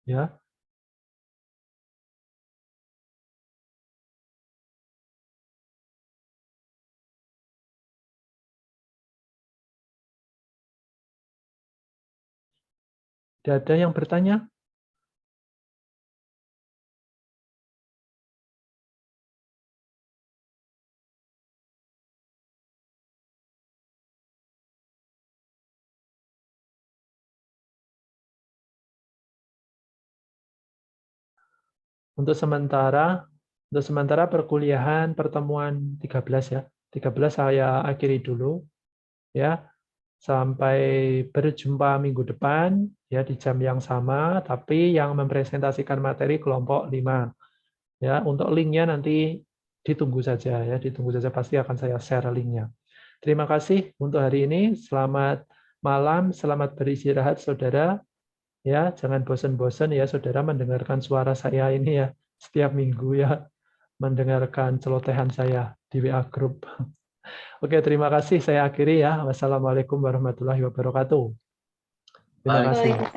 Speaker 1: Ya, tidak ada yang bertanya? Untuk sementara perkuliahan pertemuan 13 ya. 13 saya akhiri dulu ya. Sampai berjumpa minggu depan ya di jam yang sama, tapi yang mempresentasikan materi kelompok 5. Ya, untuk linknya nanti ditunggu saja ya, ditunggu saja, pasti akan saya share linknya. Terima kasih untuk hari ini. Selamat malam, selamat beristirahat saudara. Ya, jangan bosan-bosan ya saudara mendengarkan suara saya ini ya setiap minggu ya, mendengarkan celotehan saya di WA Group. Oke, terima kasih. Saya akhiri ya. Wassalamualaikum warahmatullahi wabarakatuh. Terima kasih.